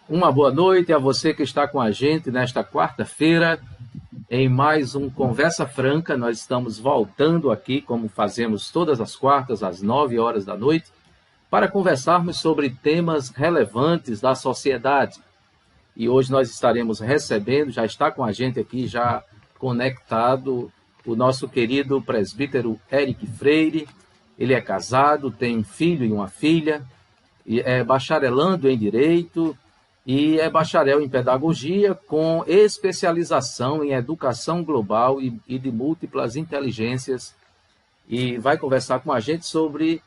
Uma boa noite a você que está com a gente nesta quarta-feira, em mais um Conversa Franca. Nós estamos voltando aqui, como fazemos todas as quartas, às 9 horas da noite, para conversarmos sobre temas relevantes da sociedade. E hoje nós estaremos recebendo, já está com a gente aqui, já conectado, o nosso querido presbítero Eric Freire. Ele é casado, tem um filho e uma filha, e é bacharelando em Direito, e é bacharel em Pedagogia, com especialização em Educação Global e de Múltiplas Inteligências, e vai conversar com a gente sobre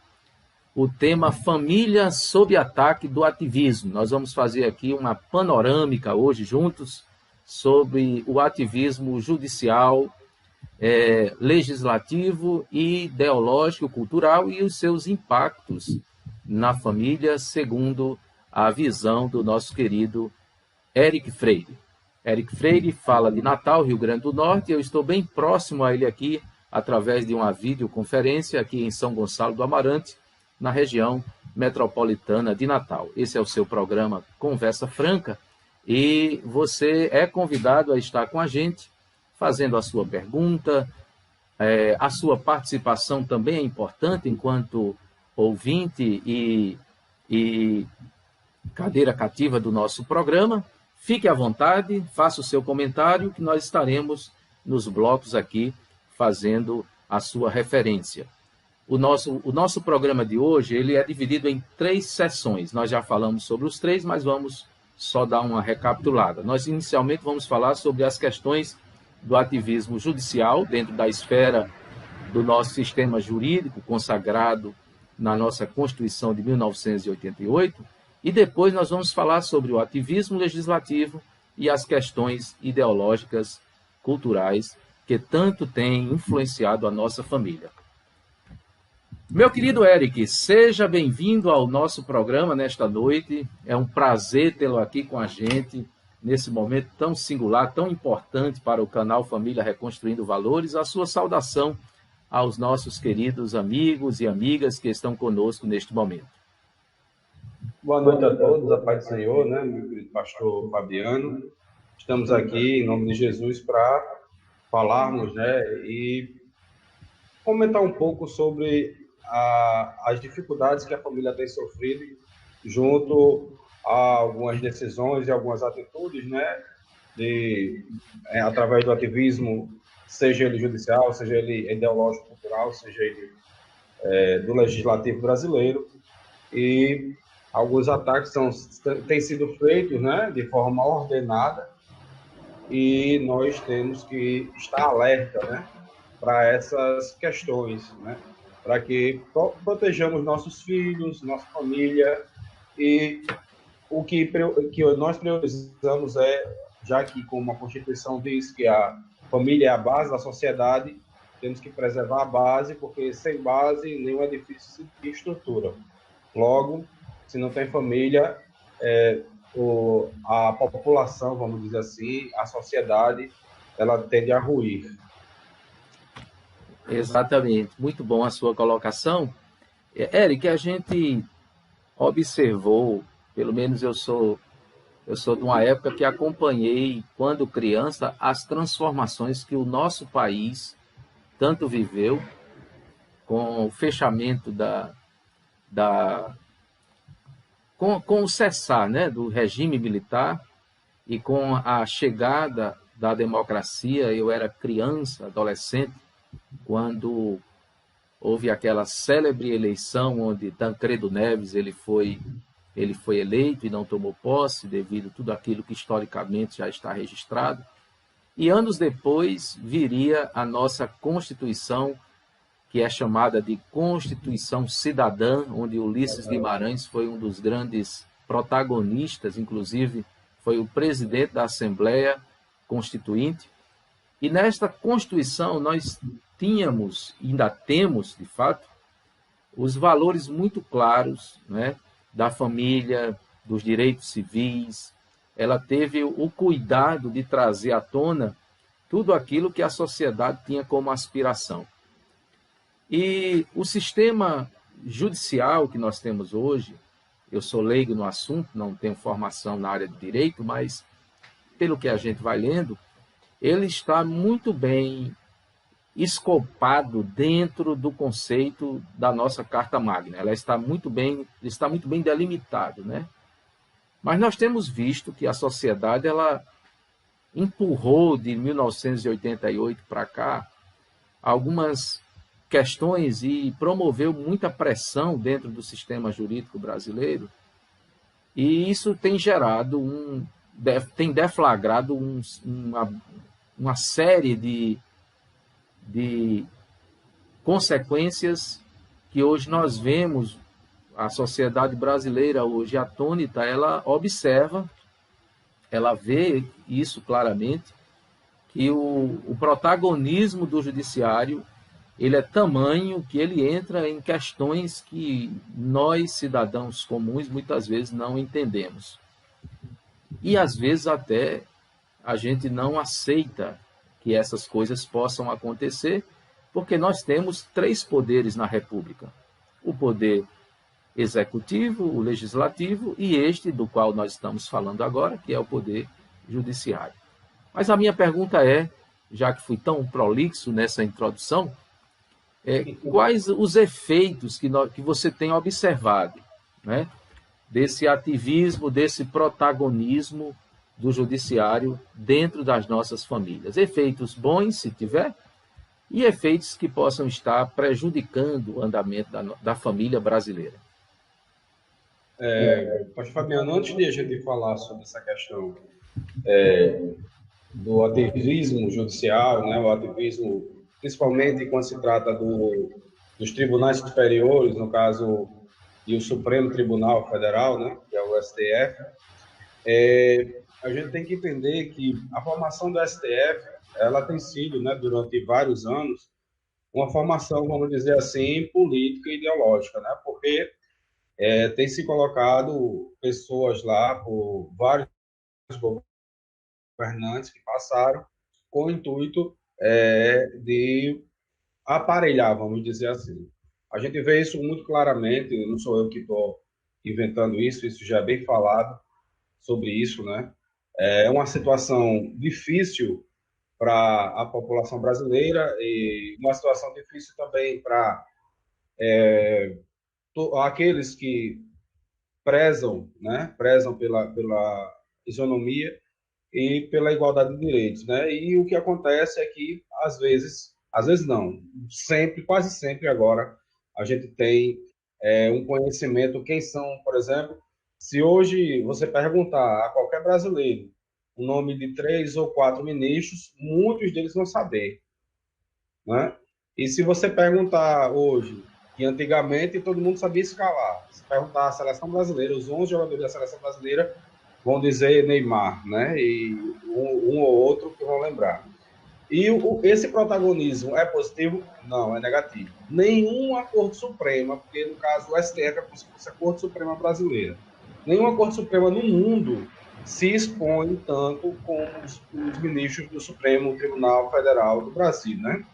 o tema Família sob ataque do ativismo. Nós vamos fazer aqui uma panorâmica hoje juntos sobre o ativismo judicial, legislativo e ideológico, cultural e os seus impactos na família, segundo a visão do nosso querido Eric Freire. Eric Freire fala de Natal, Rio Grande do Norte, e eu estou bem próximo a ele aqui, através de uma videoconferência aqui em São Gonçalo do Amarante, na região metropolitana de Natal. Esse é o seu programa Conversa Franca, e você é convidado a estar com a gente, fazendo a sua pergunta. A sua participação também é importante enquanto ouvinte e cadeira cativa do nosso programa. Fique à vontade, faça o seu comentário, que nós estaremos nos blocos aqui fazendo a sua referência. O nosso programa de hoje ele é dividido em 3 sessões. Nós já falamos sobre os 3, mas vamos só dar uma recapitulada. Nós inicialmente vamos falar sobre as questões do ativismo judicial dentro da esfera do nosso sistema jurídico consagrado na nossa Constituição de 1988, e depois nós vamos falar sobre o ativismo legislativo e as questões ideológicas, culturais, que tanto têm influenciado a nossa família. Meu querido Eric, seja bem-vindo ao nosso programa nesta noite. É um prazer tê-lo aqui com a gente, nesse momento tão singular, tão importante para o canal Família Reconstruindo Valores. A sua saudação aos nossos queridos amigos e amigas que estão conosco neste momento. Boa noite a todos, a paz do Senhor, né, meu querido pastor Fabiano. Estamos aqui, em nome de Jesus, para falarmos, né, e comentar um pouco sobre as dificuldades que a família tem sofrido junto a algumas decisões e algumas atitudes, né, através do ativismo, seja ele judicial, seja ele ideológico, cultural, seja ele do legislativo brasileiro. E alguns ataques têm sido feitos, né, de forma ordenada, e nós temos que estar alerta, né, para essas questões, né, para que protejamos nossos filhos, nossa família. E o que nós priorizamos já que como a Constituição diz que a família é a base da sociedade, temos que preservar a base, porque sem base nenhum edifício se estrutura. Logo, se não tem família, a população, vamos dizer assim, a sociedade, ela tende a ruir. Exatamente. Muito bom a sua colocação. Eric, a gente observou, pelo menos eu sou de uma época que acompanhei, quando criança, as transformações que o nosso país tanto viveu com o fechamento com o cessar, né, do regime militar e com a chegada da democracia. Eu era criança, adolescente, quando houve aquela célebre eleição onde Tancredo Neves ele foi eleito e não tomou posse devido a tudo aquilo que historicamente já está registrado. E anos depois viria a nossa Constituição, que é chamada de Constituição Cidadã, onde Ulisses Guimarães foi um dos grandes protagonistas, inclusive foi o presidente da Assembleia Constituinte. E nesta Constituição nós tínhamos, ainda temos, de fato, os valores muito claros, né, da família, dos direitos civis. Ela teve o cuidado de trazer à tona tudo aquilo que a sociedade tinha como aspiração. E o sistema judicial que nós temos hoje, eu sou leigo no assunto, não tenho formação na área de direito, mas pelo que a gente vai lendo, ele está muito bem escopado dentro do conceito da nossa Carta Magna. Ela está muito bem delimitado, né? Mas nós temos visto que a sociedade ela empurrou de 1988 para cá algumas questões e promoveu muita pressão dentro do sistema jurídico brasileiro, e isso tem gerado tem deflagrado uma série de consequências que hoje nós vemos. A sociedade brasileira hoje atônita, ela observa, ela vê isso claramente, que o protagonismo do judiciário ele é tamanho que ele entra em questões que nós, cidadãos comuns, muitas vezes não entendemos. E às vezes até a gente não aceita que essas coisas possam acontecer, porque nós temos 3 poderes na República: o poder executivo, o legislativo e este do qual nós estamos falando agora, que é o poder judiciário. Mas a minha pergunta é, já que fui tão prolixo nessa introdução, quais os efeitos que você tem observado, né, desse ativismo, desse protagonismo do judiciário dentro das nossas famílias? Efeitos bons, se tiver, e efeitos que possam estar prejudicando o andamento da família brasileira. Pastor Fabiano, antes de a gente falar sobre essa questão do ativismo judicial, né, o ativismo, principalmente quando se trata dos tribunais superiores, no caso, e o Supremo Tribunal Federal, né, que é o STF, a gente tem que entender que a formação do STF, ela tem sido, né, durante vários anos, uma formação, vamos dizer assim, política e ideológica, né, porque tem se colocado pessoas lá por vários governantes que passaram com o intuito de aparelhar, vamos dizer assim. A gente vê isso muito claramente, não sou eu que estou inventando isso já é bem falado sobre isso, né? É uma situação difícil para a população brasileira e uma situação difícil também para aqueles que prezam, né? Prezam pela isonomia e pela igualdade de direitos, né? E o que acontece é que às vezes não, sempre, quase sempre agora a gente tem um conhecimento quem são, por exemplo, se hoje você perguntar a qualquer brasileiro o nome de 3 ou 4 ministros, muitos deles vão saber, né? E se você perguntar hoje, que antigamente todo mundo sabia escalar, se perguntar a seleção brasileira, os 11 jogadores da seleção brasileira vão dizer Neymar, né? E um ou outro que vão lembrar. E esse protagonismo é positivo? Não, é negativo. Nenhuma Corte Suprema, porque no caso o STF é como se fosse a Corte Suprema brasileira, nenhuma Corte Suprema no mundo se expõe tanto como os ministros do Supremo Tribunal Federal do Brasil, né?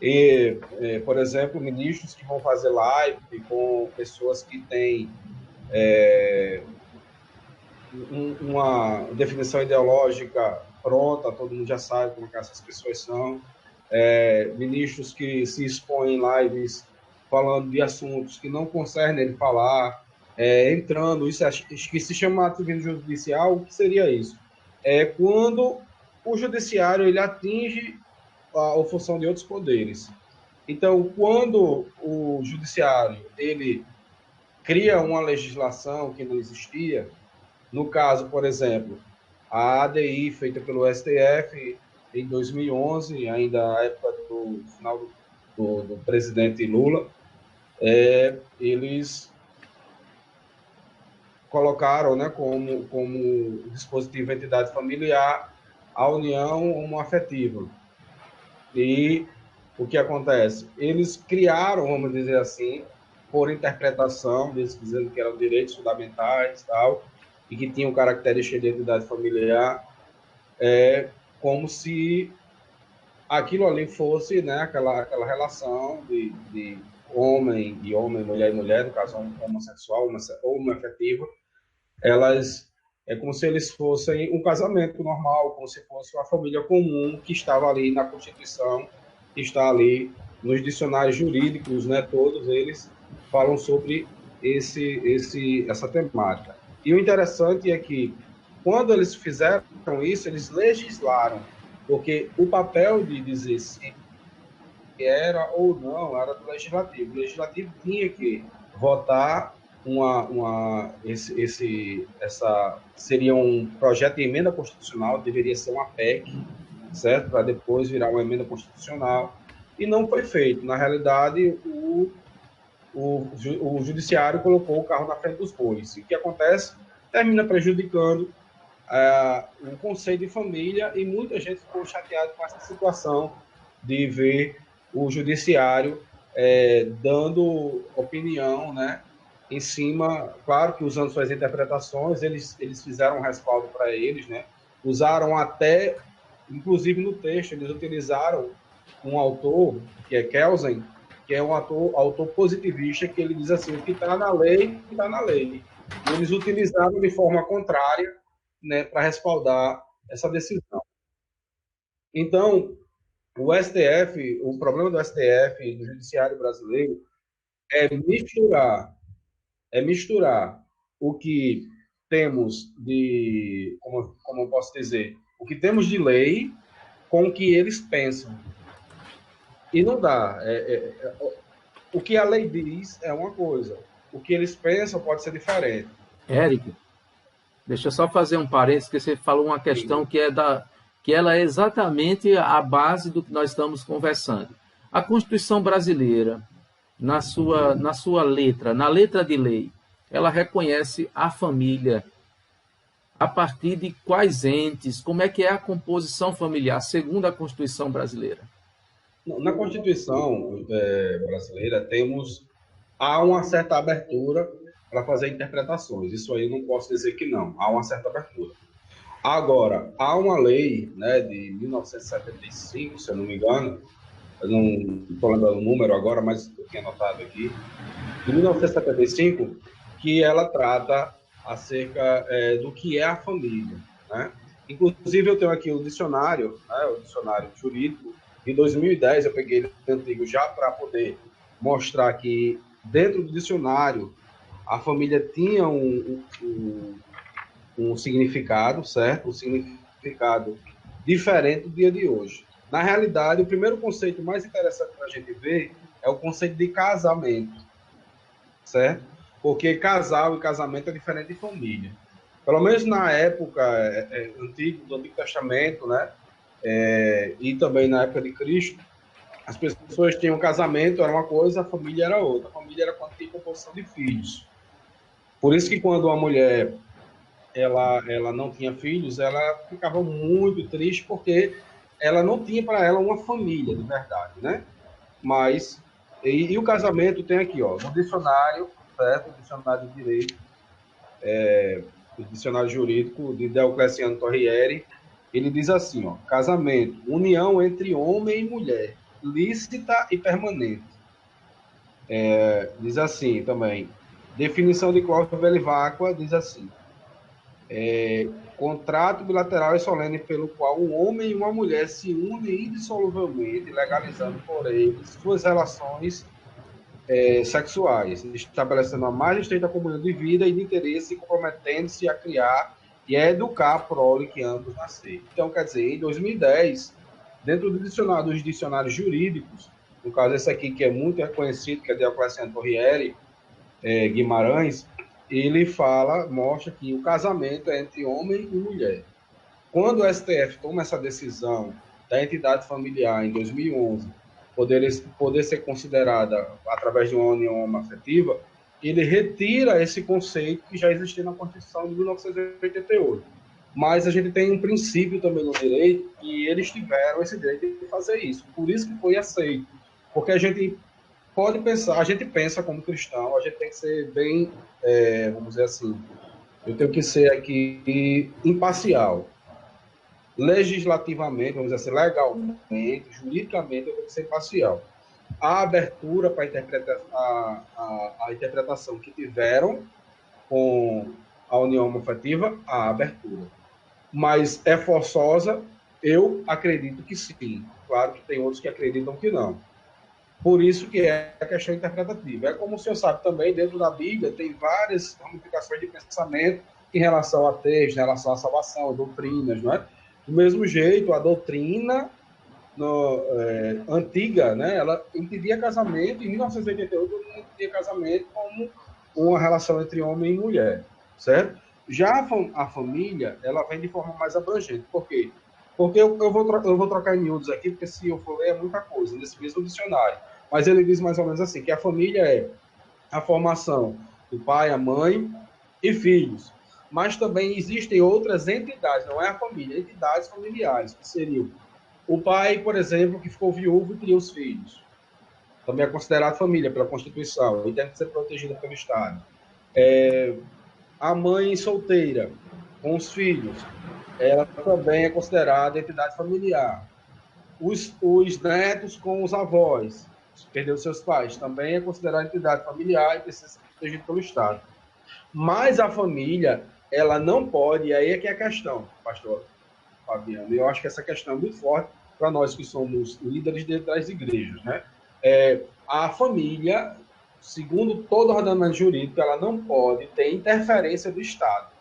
E, por exemplo, ministros que vão fazer live com pessoas que têm uma definição ideológica pronta, todo mundo já sabe como que essas pessoas são, ministros que se expõem em lives falando de assuntos que não concernem ele falar, entrando, isso que se chama ativismo judicial. O que seria isso? É quando o judiciário ele atinge a função de outros poderes. Então, quando o judiciário ele cria uma legislação que não existia, no caso, por exemplo, a ADI feita pelo STF em 2011, ainda na época do final do presidente Lula, eles colocaram, né, como dispositivo entidade familiar a união homoafetiva. E o que acontece? Eles criaram, vamos dizer assim, por interpretação, eles dizendo que eram direitos fundamentais e tal, e que tinham características de identidade familiar, como se aquilo ali fosse, né, aquela relação de homem e homem, mulher e mulher, no caso homossexual, homoafetiva, elas é como se eles fossem um casamento normal, como se fosse uma família comum que estava ali na Constituição, que está ali nos dicionários jurídicos, né? Todos eles falam sobre essa temática. E o interessante é que, quando eles fizeram isso, eles legislaram, porque o papel de dizer se era ou não era do legislativo. O legislativo tinha que votar essa seria um projeto de emenda constitucional, deveria ser uma PEC, certo? Para depois virar uma emenda constitucional, e não foi feito. Na realidade, o judiciário colocou o carro na frente dos bois. E o que acontece? Termina prejudicando o conceito de família, e muita gente ficou chateada com essa situação de ver o judiciário dando opinião, né, em cima, claro que usando suas interpretações, eles fizeram um respaldo para eles, né, usaram até, inclusive no texto, eles utilizaram um autor, que é Kelsen, que é um autor positivista, que ele diz assim, o que está na lei, está na lei. E eles utilizaram de forma contrária, né, para respaldar essa decisão. Então, o STF, o problema do STF e do judiciário brasileiro é misturar o que temos de, como eu posso dizer, o que temos de lei com o que eles pensam. E não dá. O que a lei diz é uma coisa, o que eles pensam pode ser diferente. Eric, deixa eu só fazer um parênteses, que você falou uma questão que ela é exatamente a base do que nós estamos conversando. A Constituição brasileira, na sua letra, na letra de lei, ela reconhece a família a partir de quais entes, como é que é a composição familiar, segundo a Constituição brasileira? Na Constituição brasileira há uma certa abertura para fazer interpretações. Isso aí eu não posso dizer que não. Há uma certa abertura. Agora, há uma lei, né, de 1975, se eu não me engano, eu não estou lembrando o número agora, mas eu tinha anotado aqui, de 1975, que ela trata acerca do que é a família, né? Inclusive, eu tenho aqui o dicionário, né, o dicionário jurídico, de 2010, eu peguei ele antigo já para poder mostrar que dentro do dicionário a família tinha um significado, certo? Um significado diferente do dia de hoje. Na realidade, o primeiro conceito mais interessante para a gente ver é o conceito de casamento, certo? Porque casal e casamento é diferente de família. Pelo menos na época do Antigo Testamento, né? E também na época de Cristo, as pessoas tinham casamento, era uma coisa, a família era outra. A família era quando tinha composição de filhos. Por isso que quando uma mulher ela não tinha filhos, ela ficava muito triste, porque ela não tinha para ela uma família de verdade, né? Mas, e o casamento tem aqui, ó, no dicionário, certo? O dicionário de direito, o dicionário jurídico de Diocleciano Torriere, ele diz assim, ó, casamento, união entre homem e mulher, lícita e permanente. Diz assim também, definição de cláusula vacua, diz assim, contrato bilateral e solene pelo qual um homem e uma mulher se unem indissoluvelmente, legalizando por eles suas relações sexuais, estabelecendo a mais estreita comunhão de vida e de interesse e comprometendo-se a criar e a educar a prole que ambos nascer. Então, quer dizer, em 2010, dentro dos dicionários jurídicos, no caso esse aqui que é muito reconhecido, que é Diocleciano Torriere Guimarães, ele mostra que o casamento é entre homem e mulher. Quando o STF toma essa decisão da entidade familiar em 2011, poder ser considerada através de uma união homoafetiva, ele retira esse conceito que já existia na Constituição de 1988. Mas a gente tem um princípio também no direito que eles tiveram esse direito de fazer isso. Por isso que foi aceito. Porque a gente pode pensar, a gente pensa como cristão, a gente tem que ser bem, vamos dizer assim, eu tenho que ser aqui imparcial. Legislativamente, vamos dizer assim, legalmente, juridicamente, eu tenho que ser imparcial. a abertura para a interpretação que tiveram com a união homoafetiva, a abertura. Mas é forçosa? Eu acredito que sim. Claro que tem outros que acreditam que não. Por isso que é a questão interpretativa. É como o senhor sabe também, dentro da Bíblia, tem várias ramificações de pensamento em relação a texto, em relação à salvação, doutrinas, não é? Do mesmo jeito, a doutrina antiga, né, ela impedia casamento, em 1988 ela impedia casamento como uma relação entre homem e mulher, certo? Já a família, ela vem de forma mais abrangente. Por quê? Porque eu vou trocar em miúdos aqui, porque se eu for ler é muita coisa, nesse mesmo dicionário. Mas ele diz mais ou menos assim, que a família é a formação do pai, a mãe e filhos. Mas também existem outras entidades, não é a família, entidades familiares, que seriam o pai, por exemplo, que ficou viúvo e criou os filhos. Também é considerado família pela Constituição e deve ser protegida pelo Estado. A mãe solteira, com os filhos, ela também é considerada entidade familiar. Os netos com os avós, perdeu seus pais, também é considerada entidade familiar e precisa ser protegida pelo Estado. Mas a família, ela não pode, e aí é que é a questão, pastor Fabiano. Eu acho que essa questão é muito forte para nós que somos líderes das igrejas, né? A família, segundo todo o ordenamento jurídico, ela não pode ter interferência do Estado.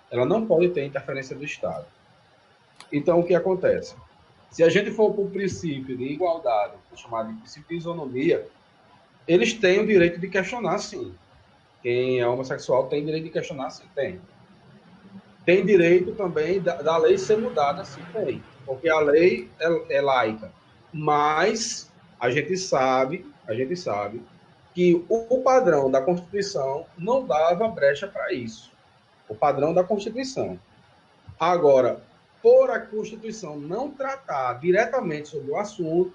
Ela não pode ter interferência do Estado. Então, o que acontece? Se a gente for para o princípio de igualdade, chamado de princípio de isonomia, eles têm o direito de questionar, sim. Quem é homossexual tem direito de questionar, sim, tem. Tem direito também da lei ser mudada, sim, tem. Porque a lei é laica. Mas a gente sabe que o padrão da Constituição não dava brecha para isso. O padrão da Constituição. Agora, por a Constituição não tratar diretamente sobre o assunto,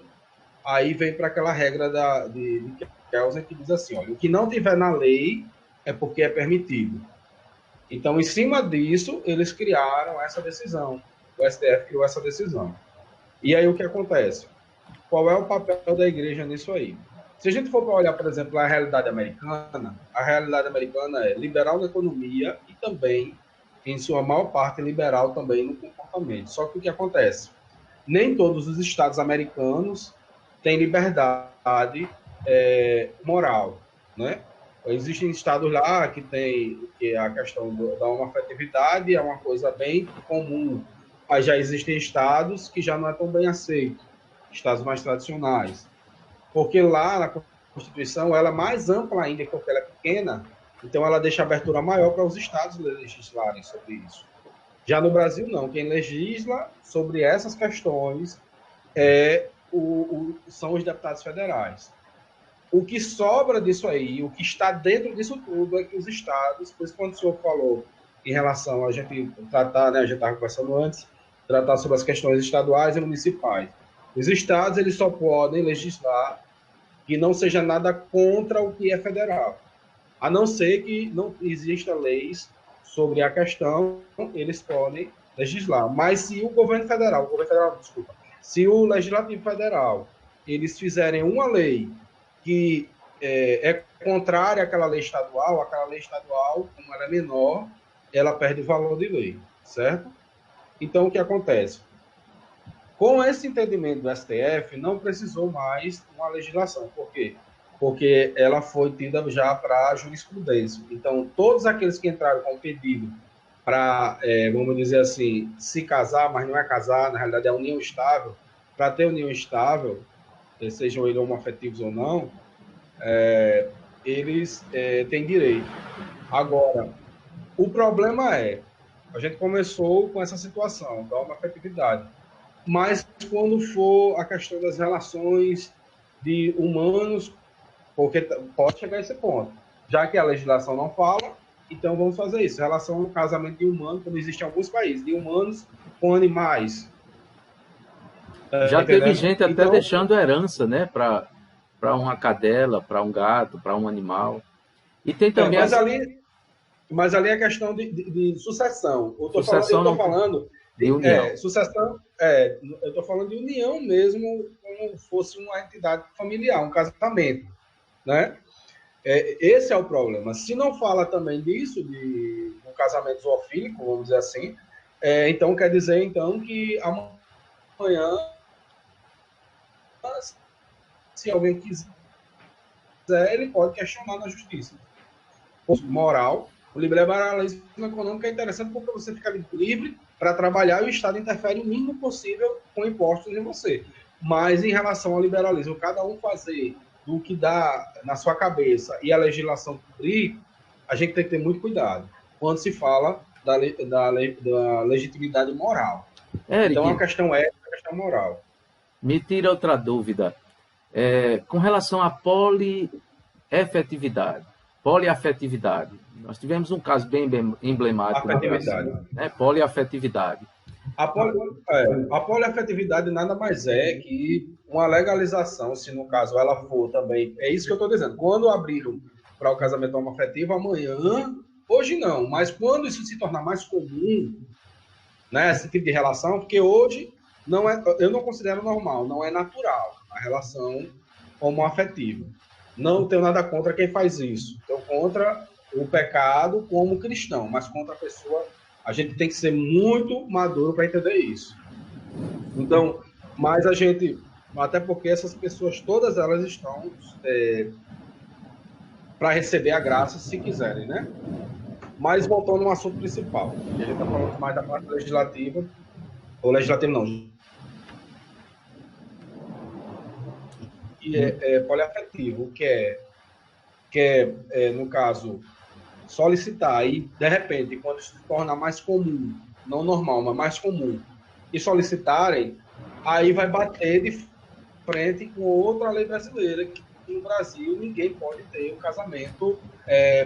aí vem para aquela regra de Kelsen que diz assim, olha, o que não tiver na lei é porque é permitido. Então, em cima disso, eles criaram essa decisão. O STF criou essa decisão. E aí o que acontece? Qual é o papel da igreja nisso aí? Se a gente for para olhar, por exemplo, a realidade americana é liberal na economia e também, em sua maior parte, liberal também no comportamento. Só que o que acontece? Nem todos os estados americanos têm liberdade moral, né? Existem estados lá que tem a questão da homoafetividade, é uma coisa bem comum. Mas já existem estados que já não é tão bem aceito, estados mais tradicionais. Porque lá na Constituição ela é mais ampla ainda, porque ela é pequena, então ela deixa abertura maior para os estados legislarem sobre isso. Já no Brasil, não. Quem legisla sobre essas questões são os deputados federais. O que sobra disso aí, o que está dentro disso tudo é que os estados, por isso quando o senhor falou em relação a gente tratar, né, a gente estava conversando antes, tratar sobre as questões estaduais e municipais. Os estados eles só podem legislar que não seja nada contra o que é federal. A não ser que não exista leis sobre a questão, eles podem legislar. Mas se o governo federal, desculpa, se o legislativo federal, eles fizerem uma lei que é contrária àquela lei estadual, como ela é menor, ela perde o valor de lei, certo? Então, o que acontece? Com esse entendimento do STF, não precisou mais uma legislação. Por quê? Porque ela foi tida já para jurisprudência. Então, todos aqueles que entraram com pedido para, vamos dizer assim, se casar, mas não é casar, na realidade é união estável, para ter união estável, sejam eles homoafetivos ou não, eles têm direito. Agora, o problema a gente começou com essa situação da homoafetividade, mas quando for a questão das relações de humanos, porque pode chegar a esse ponto, já que a legislação não fala, então vamos fazer isso, relação ao casamento de humanos, como existe em alguns países, de humanos com animais. Já teve gente até então, deixando herança, né, para uma cadela, para um gato, para um animal. E tem também mas ali é questão de sucessão. Eu sucessão estou não. falando de união. Sucessão, eu estou falando de união mesmo, como fosse uma entidade familiar, um casamento, né? Esse é o problema. Se não fala também disso, de um casamento zoofílico, vamos dizer assim, então quer dizer então que amanhã, se alguém quiser, ele pode questionar na justiça. Moral, o liberalismo econômico é interessante porque você fica livre para trabalhar e o Estado interfere o mínimo possível com impostos em você. Mas em relação ao liberalismo, cada um fazer do que dá na sua cabeça e a legislação cumprir, a gente tem que ter muito cuidado quando se fala da legitimidade moral. Eric, então, a questão é a questão moral. Me tira outra dúvida. Com relação à poliafetividade. Nós tivemos um caso bem emblemático. Afetividade. Poliafetividade. A poliafetividade nada mais é que uma legalização, se no caso ela for também. É isso que eu estou dizendo. Quando abriram para o casamento homoafetivo, amanhã, hoje não, mas quando isso se tornar mais comum, né, esse tipo de relação, porque hoje eu não considero normal, não é natural a relação homoafetiva. Não tenho nada contra quem faz isso. Estou contra o pecado como cristão, mas contra a pessoa. A gente tem que ser muito maduro para entender isso. Então, mas a gente, até porque essas pessoas, todas elas estão para receber a graça, se quiserem, né? Mas voltando ao assunto principal, a gente está falando mais da parte legislativa, ou legislativo não, e poliafetivo, que é, no caso, solicitar e, de repente, quando isso se torna mais comum, não normal, mas mais comum, e solicitarem, aí vai bater de frente com outra lei brasileira, que no Brasil ninguém pode ter um casamento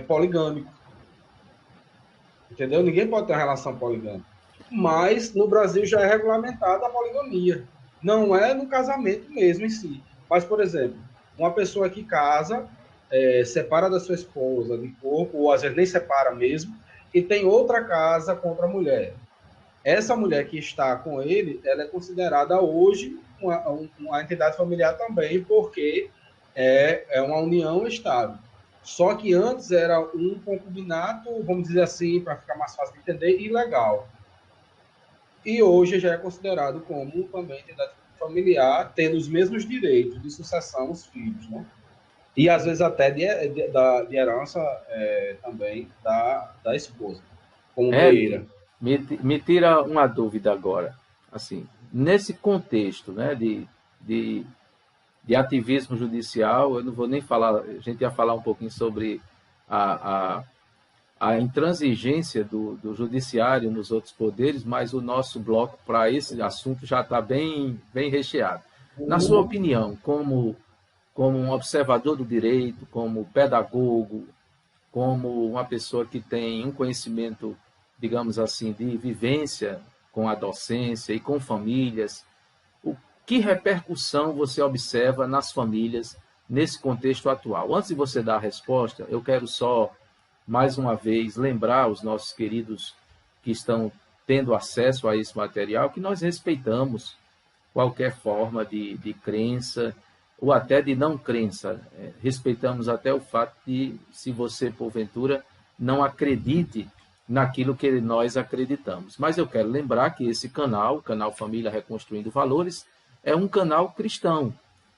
poligâmico. Entendeu? Ninguém pode ter uma relação poligâmica. Mas no Brasil já é regulamentada a poligamia. Não é no casamento mesmo em si. Mas, por exemplo, uma pessoa que casa, separa da sua esposa de corpo, ou às vezes nem separa mesmo, e tem outra casa com outra mulher. Essa mulher que está com ele, ela é considerada hoje uma entidade familiar também, porque é uma união estável. Só que antes era um concubinato, vamos dizer assim, para ficar mais fácil de entender, ilegal. E hoje já é considerado como também entidade familiar, tendo os mesmos direitos de sucessão aos filhos, né? E às vezes até de herança também da esposa, como meira. Me tira uma dúvida agora. Assim, nesse contexto, né, de ativismo judicial, eu não vou nem falar, a gente ia falar um pouquinho sobre a intransigência do judiciário nos outros poderes, mas o nosso bloco para esse assunto já está bem recheado. Na sua opinião, como um observador do direito, como pedagogo, como uma pessoa que tem um conhecimento, digamos assim, de vivência com a docência e com famílias, que repercussão você observa nas famílias nesse contexto atual? Antes de você dar a resposta, eu quero só, mais uma vez, lembrar os nossos queridos que estão tendo acesso a esse material que nós respeitamos qualquer forma de crença ou até de não crença. Respeitamos até o fato de, se você, porventura, não acredite naquilo que nós acreditamos. Mas eu quero lembrar que esse canal, o canal Família Reconstruindo Valores, é um canal cristão.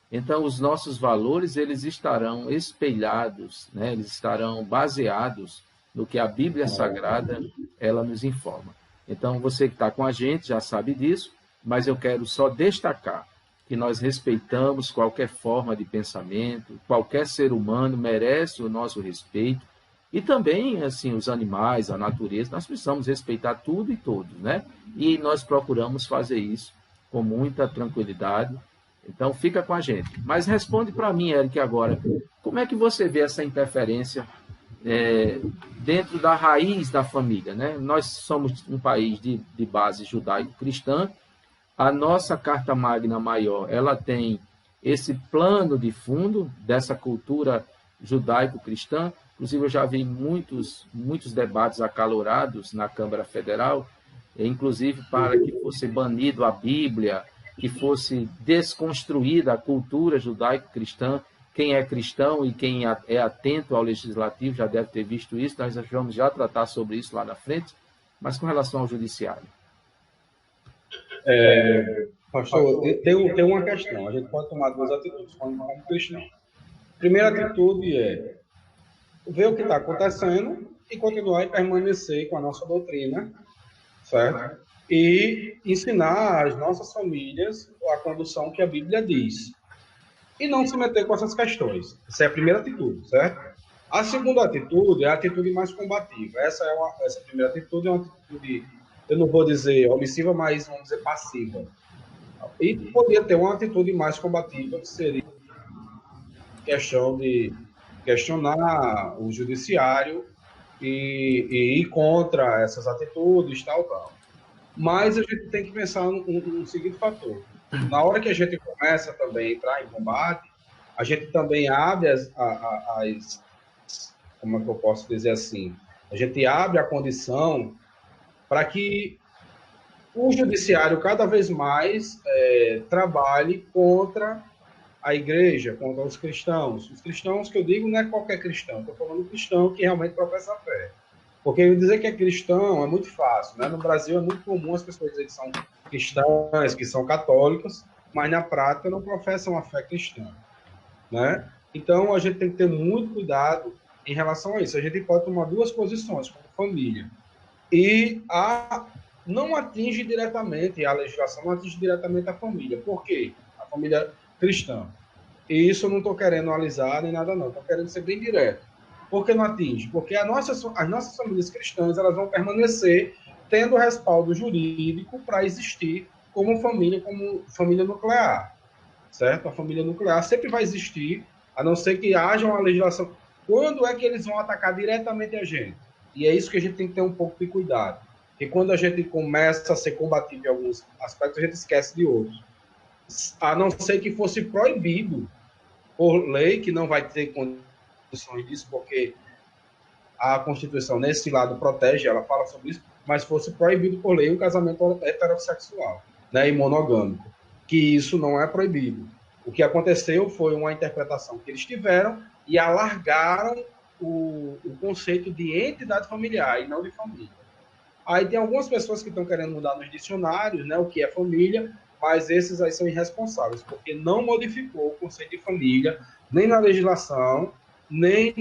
Então, os nossos valores, eles estarão espelhados, né? Eles estarão baseados no que a Bíblia Sagrada, ela nos informa. Então, você que está com a gente já sabe disso, mas eu quero só destacar que nós respeitamos qualquer forma de pensamento, qualquer ser humano merece o nosso respeito, e também, assim, os animais, a natureza, nós precisamos respeitar tudo e todos, né? E nós procuramos fazer isso com muita tranquilidade. Então, fica com a gente. Mas responde para mim, Eric, agora, como é que você vê essa interferência dentro da raiz da família, né? Nós somos um país de base judaico-cristã. A nossa Carta Magna Maior, ela tem esse plano de fundo dessa cultura judaico-cristã. Inclusive, eu já vi muitos debates acalorados na Câmara Federal inclusive para que fosse banido a Bíblia, que fosse desconstruída a cultura judaico-cristã. Quem é cristão e quem é atento ao legislativo já deve ter visto isso, nós vamos já tratar sobre isso lá na frente, mas com relação ao judiciário. Pastor, tem uma questão, a gente pode tomar duas atitudes como cristão. Primeira atitude é ver o que está acontecendo e continuar e permanecer com a nossa doutrina, certo? E ensinar às nossas famílias a condução que a Bíblia diz. E não se meter com essas questões. Essa é a primeira atitude, certo? A segunda atitude é a atitude mais combativa. Essa primeira atitude é uma atitude, eu não vou dizer omissiva, mas vamos dizer passiva. E poderia ter uma atitude mais combativa, que seria questão de questionar o judiciário e ir contra essas atitudes, tal. Mas a gente tem que pensar no seguinte fator. Na hora que a gente começa também a entrar em combate, a gente também abre como é que eu posso dizer assim? A gente abre a condição para que o judiciário cada vez mais trabalhe contra a igreja, contra os cristãos. Os cristãos que eu digo não é qualquer cristão, estou falando cristão que realmente professa a fé. Porque dizer que é cristão é muito fácil, né? No Brasil é muito comum as pessoas dizerem que são cristãs, que são católicas, mas na prática não professam a fé cristã, né? Então a gente tem que ter muito cuidado em relação a isso. A gente pode tomar duas posições como família. E não atinge diretamente, a legislação não atinge diretamente a família. Por quê? A família cristã. E isso eu não estou querendo analisar nem nada não, estou querendo ser bem direto. Por que não atinge? Porque as nossas famílias cristãs elas vão permanecer tendo respaldo jurídico para existir como família nuclear, certo? A família nuclear sempre vai existir, a não ser que haja uma legislação. Quando é que eles vão atacar diretamente a gente? E é isso que a gente tem que ter um pouco de cuidado. Porque quando a gente começa a ser combativo em alguns aspectos, a gente esquece de outros. A não ser que fosse proibido por lei, que não vai ter condições disso, porque a Constituição, nesse lado, protege, ela fala sobre isso, mas fosse proibido por lei o casamento heterossexual, né, e monogâmico, que isso não é proibido. O que aconteceu foi uma interpretação que eles tiveram e alargaram o conceito de entidade familiar e não de família. Aí tem algumas pessoas que estão querendo mudar nos dicionários, né, o que é família, mas esses aí são irresponsáveis, porque não modificou o conceito de família, nem na legislação, nem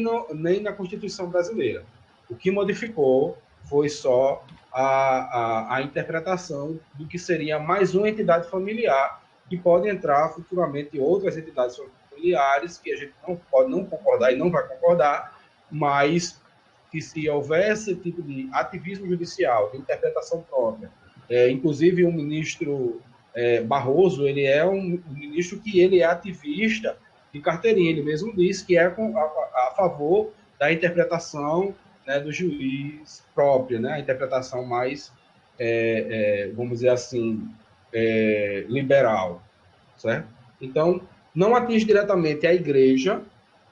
na Constituição brasileira. O que modificou foi só a interpretação do que seria mais uma entidade familiar, que pode entrar futuramente outras entidades familiares, que a gente não pode não concordar e não vai concordar, mas que se houver esse tipo de ativismo judicial, de interpretação própria, inclusive o ministro Barroso, ele é um ministro que ele é ativista de carteirinha, ele mesmo disse que é a favor da interpretação, né, do juiz própria, né, a interpretação mais, vamos dizer assim, liberal, certo? Então, não atinge diretamente a igreja,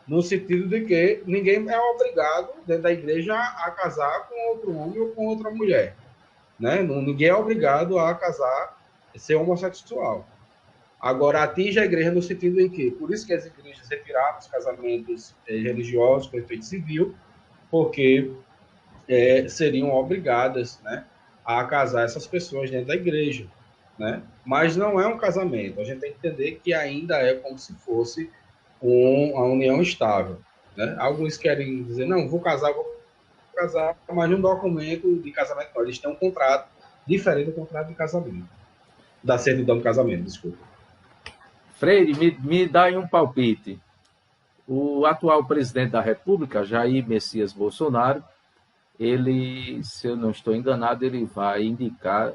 no sentido de que ninguém é obrigado, dentro da igreja, a casar com outro homem ou com outra mulher, né? Ninguém é obrigado a casar, ser homossexual. Agora, atinge a igreja no sentido em que, por isso que as igrejas retiraram os casamentos religiosos com efeito civil, porque seriam obrigadas, né, a casar essas pessoas dentro da igreja, né? Mas não é um casamento. A gente tem que entender que ainda é como se fosse uma união estável, né? Alguns querem dizer, não, vou casar, mas num documento de casamento não. Eles têm um contrato diferente do contrato de casamento, da certidão de casamento, desculpa. Freire, me dá aí um palpite. O atual presidente da República, Jair Messias Bolsonaro, ele, se eu não estou enganado, ele vai indicar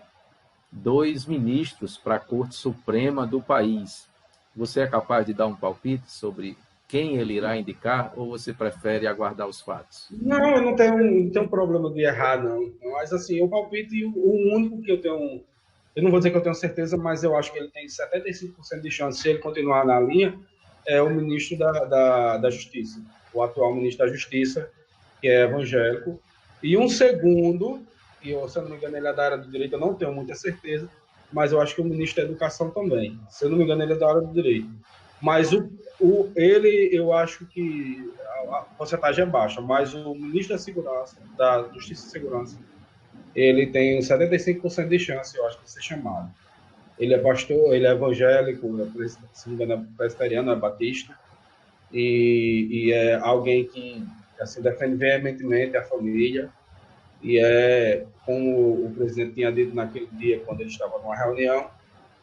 2 ministros para a Corte Suprema do país. Você é capaz de dar um palpite sobre quem ele irá indicar ou você prefere aguardar os fatos? Não, eu não tenho problema de errar, não. Mas, assim, o palpite, o único que eu tenho... Eu não vou dizer que eu tenho certeza, mas eu acho que ele tem 75% de chance, se ele continuar na linha, é o ministro da Justiça, o atual ministro da Justiça, que é evangélico. E um segundo, que se eu não me engano, ele é da área do direito, eu não tenho muita certeza, mas eu acho que o ministro da Educação também. Se eu não me engano, ele é da área do direito. Mas ele, eu acho que a porcentagem é baixa, mas o ministro da Segurança, da Justiça e Segurança, ele tem 75% de chance, eu acho, de ser chamado. Ele é pastor, ele é evangélico, se não me engano, é presbiteriano, é batista, e é alguém que assim, defende veementemente a família, e como o presidente tinha dito naquele dia, quando ele estava numa reunião,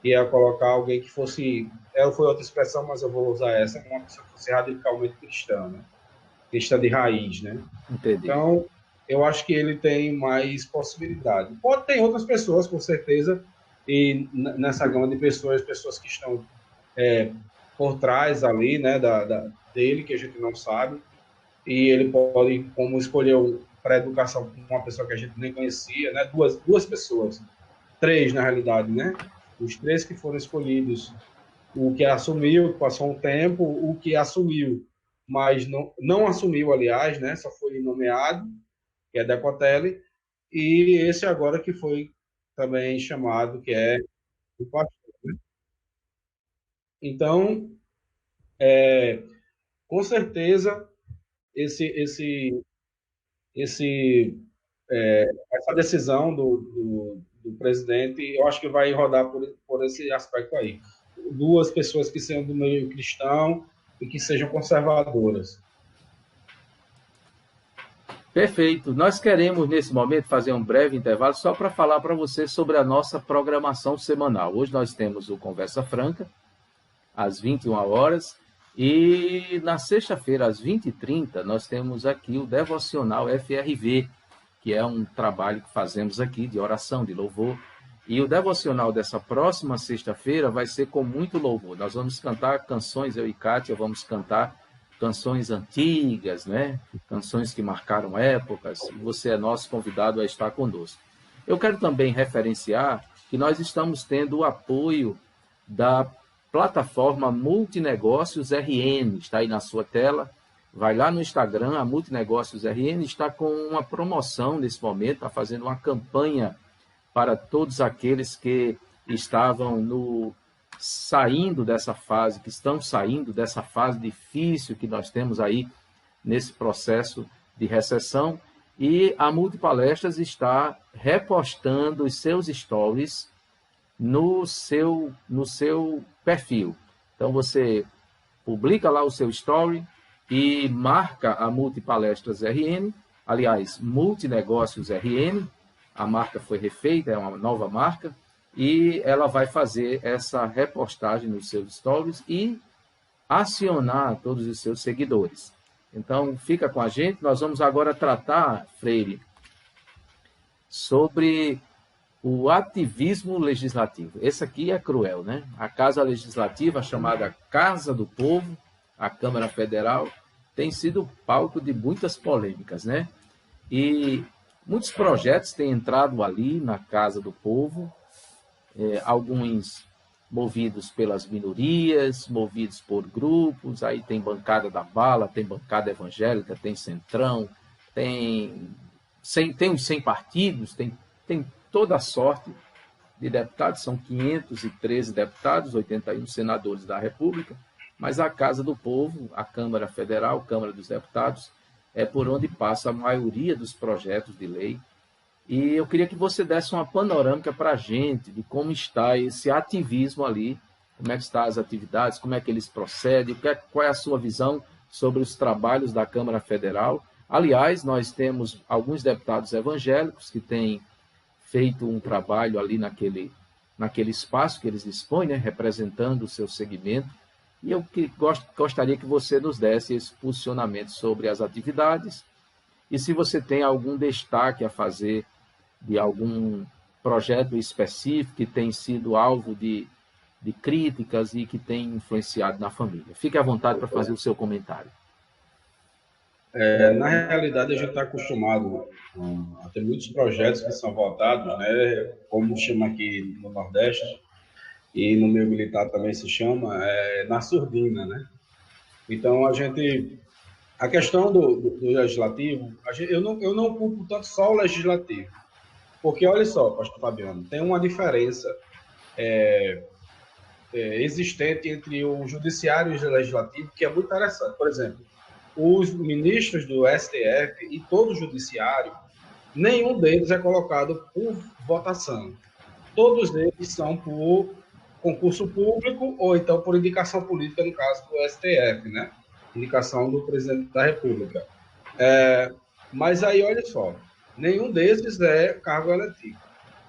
ia colocar alguém que fosse, foi outra expressão, mas eu vou usar essa, uma pessoa que fosse radicalmente cristã, né? Cristã de raiz, né? Entendi. Então, eu acho que ele tem mais possibilidade. Pode ter outras pessoas, com certeza, e nessa gama de pessoas que estão por trás ali, né, dele, que a gente não sabe, e ele pode, como escolheu para a educação uma pessoa que a gente nem conhecia, né, duas pessoas, três na realidade, né, os três que foram escolhidos, o que assumiu, passou um tempo, o que assumiu, mas não assumiu, aliás, né, só foi nomeado, que é Decotelli, e esse agora que foi também chamado, que é o pastor. Então, com certeza, esse, esse, essa decisão do presidente, eu acho que vai rodar por esse aspecto aí. Duas pessoas que sejam do meio cristão e que sejam conservadoras. Perfeito. Nós queremos, nesse momento, fazer um breve intervalo só para falar para você sobre a nossa programação semanal. Hoje nós temos o Conversa Franca, às 21 horas, e na sexta-feira, às 20h30, nós temos aqui o Devocional FRV, que é um trabalho que fazemos aqui de oração, de louvor. E o devocional dessa próxima sexta-feira vai ser com muito louvor. Nós vamos cantar canções, eu e Kátia vamos cantar canções antigas, né? Canções que marcaram épocas. Você é nosso convidado a estar conosco. Eu quero também referenciar que nós estamos tendo o apoio da plataforma Multinegócios RN, está aí na sua tela. Vai lá no Instagram, a Multinegócios RN está com uma promoção nesse momento, está fazendo uma campanha para todos aqueles que estavam saindo dessa fase, que estão saindo dessa fase difícil que nós temos aí nesse processo de recessão. E a Multipalestras está repostando os seus stories no seu perfil. Então, você publica lá o seu story e marca a Multipalestras RN, aliás, Multinegócios RN, a marca foi refeita, é uma nova marca, e ela vai fazer essa repostagem nos seus stories e acionar todos os seus seguidores. Então, fica com a gente, nós vamos agora tratar, Freire, sobre o ativismo legislativo. Esse aqui é cruel, né? A Casa Legislativa, chamada Casa do Povo, a Câmara Federal, tem sido palco de muitas polêmicas, né? E muitos projetos têm entrado ali na Casa do Povo, alguns movidos pelas minorias, movidos por grupos, aí tem bancada da bala, tem bancada evangélica, tem centrão, tem uns 100 partidos, tem toda a sorte de deputados, são 513 deputados, 81 senadores da República, mas a Casa do Povo, a Câmara Federal, a Câmara dos Deputados, é por onde passa a maioria dos projetos de lei. E eu queria que você desse uma panorâmica para a gente de como está esse ativismo ali, como é que estão as atividades, como é que eles procedem, qual é a sua visão sobre os trabalhos da Câmara Federal. Aliás, nós temos alguns deputados evangélicos que têm feito um trabalho ali naquele espaço que eles dispõem, né, representando o seu segmento. E eu gostaria que você nos desse esse posicionamento sobre as atividades e se você tem algum destaque a fazer de algum projeto específico que tem sido alvo de críticas e que tem influenciado na família. Fique à vontade para fazer o seu comentário. Na realidade, a gente está acostumado a ter muitos projetos que são votados, né, como chama aqui no Nordeste, e no meio militar também se chama, na surdina, né? Então, a questão do legislativo, eu não culpo tanto só o legislativo, Porque, olha só, pastor Fabiano, tem uma diferença existente entre o judiciário e o legislativo que é muito interessante. Por exemplo, os ministros do STF e todo o judiciário, nenhum deles é colocado por votação. Todos eles são por concurso público ou então por indicação política, no caso do STF, né? Indicação do presidente da República. Mas aí, olha só, nenhum desses é cargo eletivo.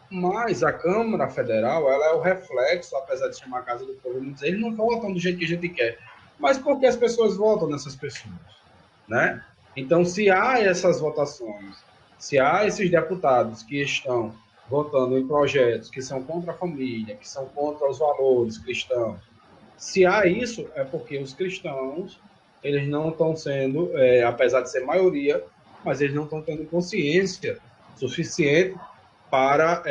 Mas a Câmara Federal, ela é o reflexo, apesar de chamar a Casa do Povo, eles não votam do jeito que a gente quer. Mas por que as pessoas votam nessas pessoas? Né? Então, se há essas votações, se há esses deputados que estão votando em projetos que são contra a família, que são contra os valores cristãos, se há isso, é porque os cristãos, eles não estão sendo, apesar de ser maioria, mas eles não estão tendo consciência suficiente para,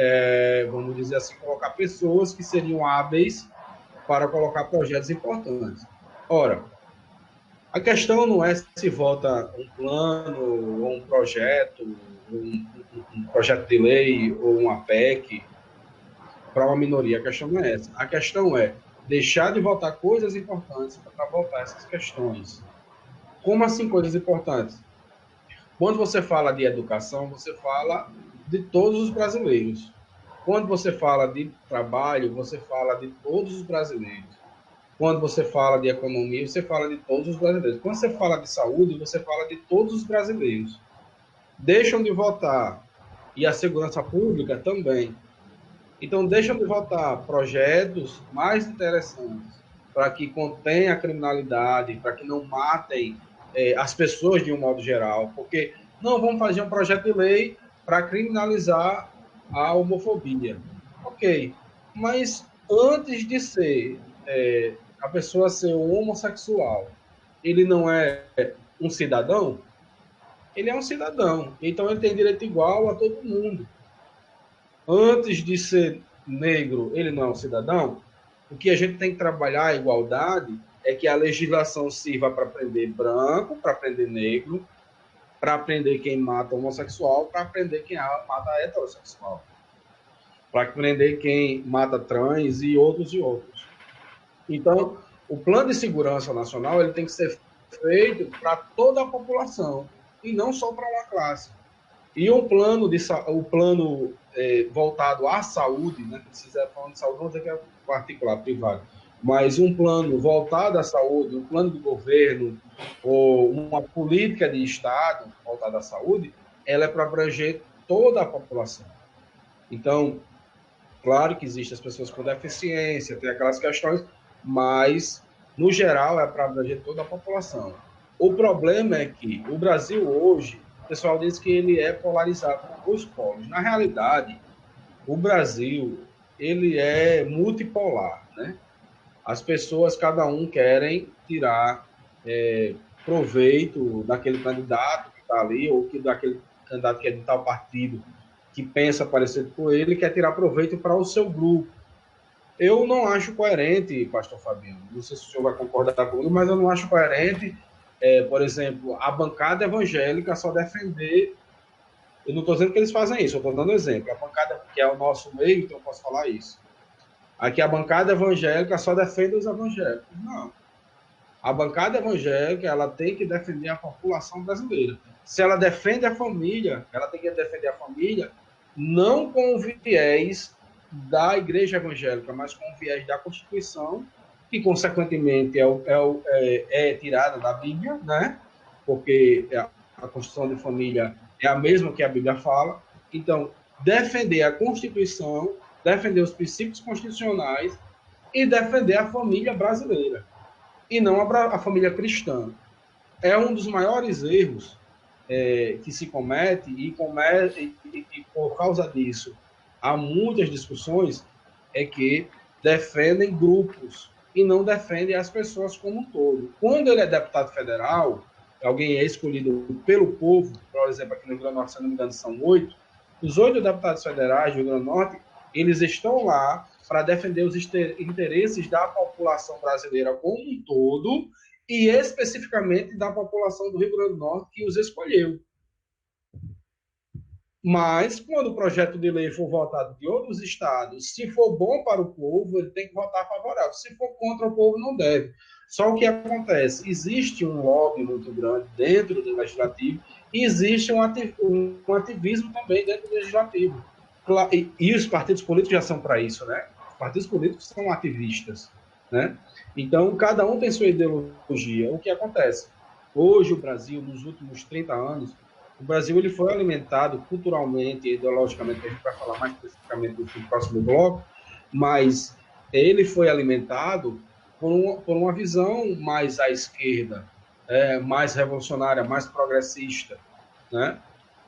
vamos dizer assim, colocar pessoas que seriam hábeis para colocar projetos importantes. Ora, a questão não é se vota um plano, ou um projeto, um projeto de lei, ou uma PEC, para uma minoria. A questão não é essa. A questão é deixar de votar coisas importantes para votar essas questões. Como assim coisas importantes? Quando você fala de educação, você fala de todos os brasileiros. Quando você fala de trabalho, você fala de todos os brasileiros. Quando você fala de economia, você fala de todos os brasileiros. Quando você fala de saúde, você fala de todos os brasileiros. Deixam de votar, e a segurança pública também. Então, deixam de votar projetos mais interessantes para que contenha a criminalidade, para que não matem as pessoas de um modo geral, porque não vamos fazer um projeto de lei para criminalizar a homofobia. Ok, mas antes de ser a pessoa ser um homossexual, ele não é um cidadão? Ele é um cidadão, então ele tem direito igual a todo mundo. Antes de ser negro, ele não é um cidadão? O que a gente tem que trabalhar a igualdade é que a legislação sirva para prender branco, para prender negro, para prender quem mata homossexual, para prender quem mata heterossexual, para prender quem mata trans e outros e outros. Então, o plano de segurança nacional ele tem que ser feito para toda a população e não só para uma classe. E o plano voltado à saúde, né? Se quiser falar de saúde, vamos dizer que é particular, privado, mas um plano voltado à saúde, um plano de governo ou uma política de Estado voltada à saúde, ela é para abranger toda a população. Então, claro que existem as pessoas com deficiência, tem aquelas questões, mas, no geral, é para abranger toda a população. O problema é que o Brasil hoje, o pessoal diz que ele é polarizado por dois polos. Na realidade, o Brasil, ele é multipolar, né? As pessoas, cada um, querem tirar proveito daquele candidato que está ali, ou daquele candidato que é de tal partido, que pensa parecido com ele, quer tirar proveito para o seu grupo. Eu não acho coerente, pastor Fabiano, não sei se o senhor vai concordar comigo, mas eu não acho coerente, por exemplo, a bancada evangélica só defender. Eu não estou dizendo que eles fazem isso, eu estou dando exemplo. A bancada, que é o nosso meio, então eu posso falar isso. Aqui a bancada evangélica só defende os evangélicos. Não. A bancada evangélica, ela tem que defender a população brasileira. Se ela defende a família, ela tem que defender a família não com o viés da igreja evangélica, mas com o viés da Constituição, que, consequentemente, é tirada da Bíblia, né? Porque a Constituição de Família é a mesma que a Bíblia fala. Então, defender a Constituição, defender os princípios constitucionais e defender a família brasileira, e não a família cristã. É um dos maiores erros que se comete, e por causa disso há muitas discussões, é que defendem grupos e não defendem as pessoas como um todo. Quando ele é deputado federal, alguém é escolhido pelo povo, por exemplo, aqui no Rio Grande do Norte, se não me engano, são 8, os 8 deputados federais do Rio Grande do Norte, eles estão lá para defender os interesses da população brasileira como um todo e especificamente da população do Rio Grande do Norte que os escolheu. Mas, quando o projeto de lei for votado de outros estados, se for bom para o povo, ele tem que votar favorável. Se for contra o povo, não deve. Só o que acontece? Existe um lobby muito grande dentro do legislativo e existe um ativismo também dentro do legislativo. E os partidos políticos já são para isso, né? Os partidos políticos são ativistas, né? Então, cada um tem sua ideologia. O que acontece? Hoje, o Brasil, nos últimos 30 anos, o Brasil ele foi alimentado culturalmente e ideologicamente, que a gente vai falar mais especificamente no próximo bloco, mas ele foi alimentado por uma visão mais à esquerda, mais revolucionária, mais progressista, né?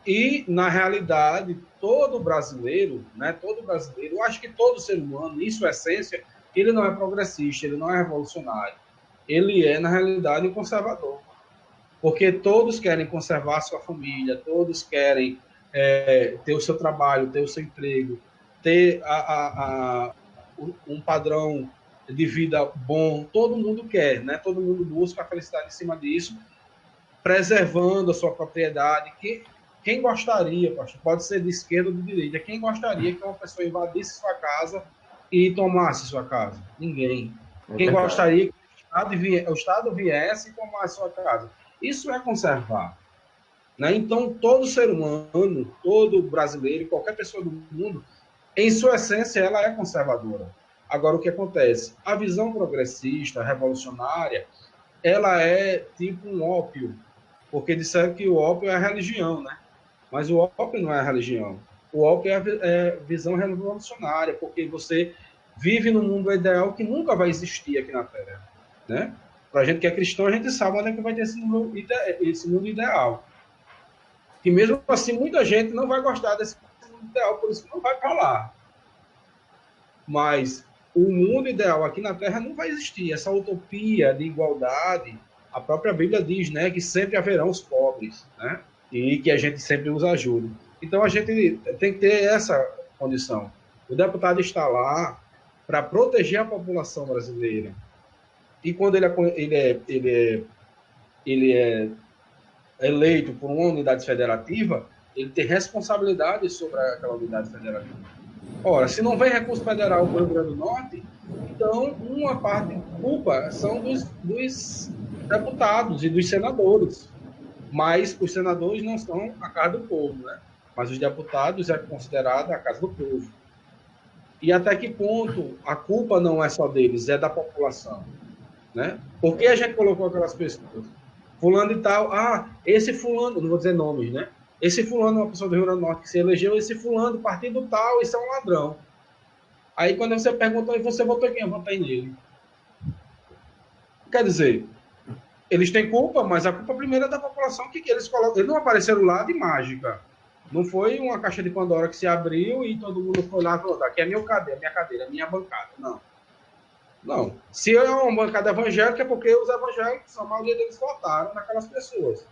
E, na realidade, todo brasileiro, eu acho que todo ser humano, em sua essência, ele não é progressista, ele não é revolucionário. Ele é, na realidade, um conservador. Porque todos querem conservar a sua família, todos querem ter o seu trabalho, ter o seu emprego, ter um padrão de vida bom. Todo mundo quer, né? Todo mundo busca a felicidade em cima disso, preservando a sua propriedade. Quem gostaria, pastor, pode ser de esquerda ou de direita, quem gostaria que uma pessoa invadisse sua casa e tomasse sua casa? Ninguém. Quem gostaria que o Estado viesse e tomasse sua casa? Isso é conservar. Né? Então, todo ser humano, todo brasileiro, qualquer pessoa do mundo, em sua essência, ela é conservadora. Agora, o que acontece? A visão progressista, revolucionária, ela é tipo um ópio, porque disseram que o ópio é a religião, né? Mas o ópio não é a religião. O ópio é a visão revolucionária, porque você vive num mundo ideal que nunca vai existir aqui na Terra, né? Para a gente que é cristão, a gente sabe onde é que vai ter esse mundo ideal. E mesmo assim, muita gente não vai gostar desse mundo ideal, por isso que não vai para lá. Mas o mundo ideal aqui na Terra não vai existir. Essa utopia de igualdade, a própria Bíblia diz, né, que sempre haverão os pobres, né? E que a gente sempre os ajude. Então a gente tem que ter essa condição. O deputado está lá para proteger a população brasileira. E quando ele é eleito por uma unidade federativa, ele tem responsabilidade sobre aquela unidade federativa. Ora, se não vem recurso federal para o Rio Grande do Norte, então uma parte de culpa são dos deputados e dos senadores. Mas os senadores não são a casa do povo, né? Mas os deputados é considerada a casa do povo. E até que ponto a culpa não é só deles, é da população, né? Por que a gente colocou aquelas pessoas? Fulano e tal, esse fulano, não vou dizer nomes, né? Esse fulano é uma pessoa do Rio Grande do Norte que se elegeu, esse fulano do partido tal, isso é um ladrão. Aí quando você pergunta, você votou em quem? Eu votei nele. Quer dizer, eles têm culpa, mas a culpa primeira é da população que eles colocam. Eles não apareceram lá de mágica. Não foi uma caixa de Pandora que se abriu e todo mundo foi lá e falou, aqui é minha cadeira, minha bancada. Não. Não. Se é uma bancada evangélica, é porque os evangélicos, a maioria deles votaram naquelas pessoas.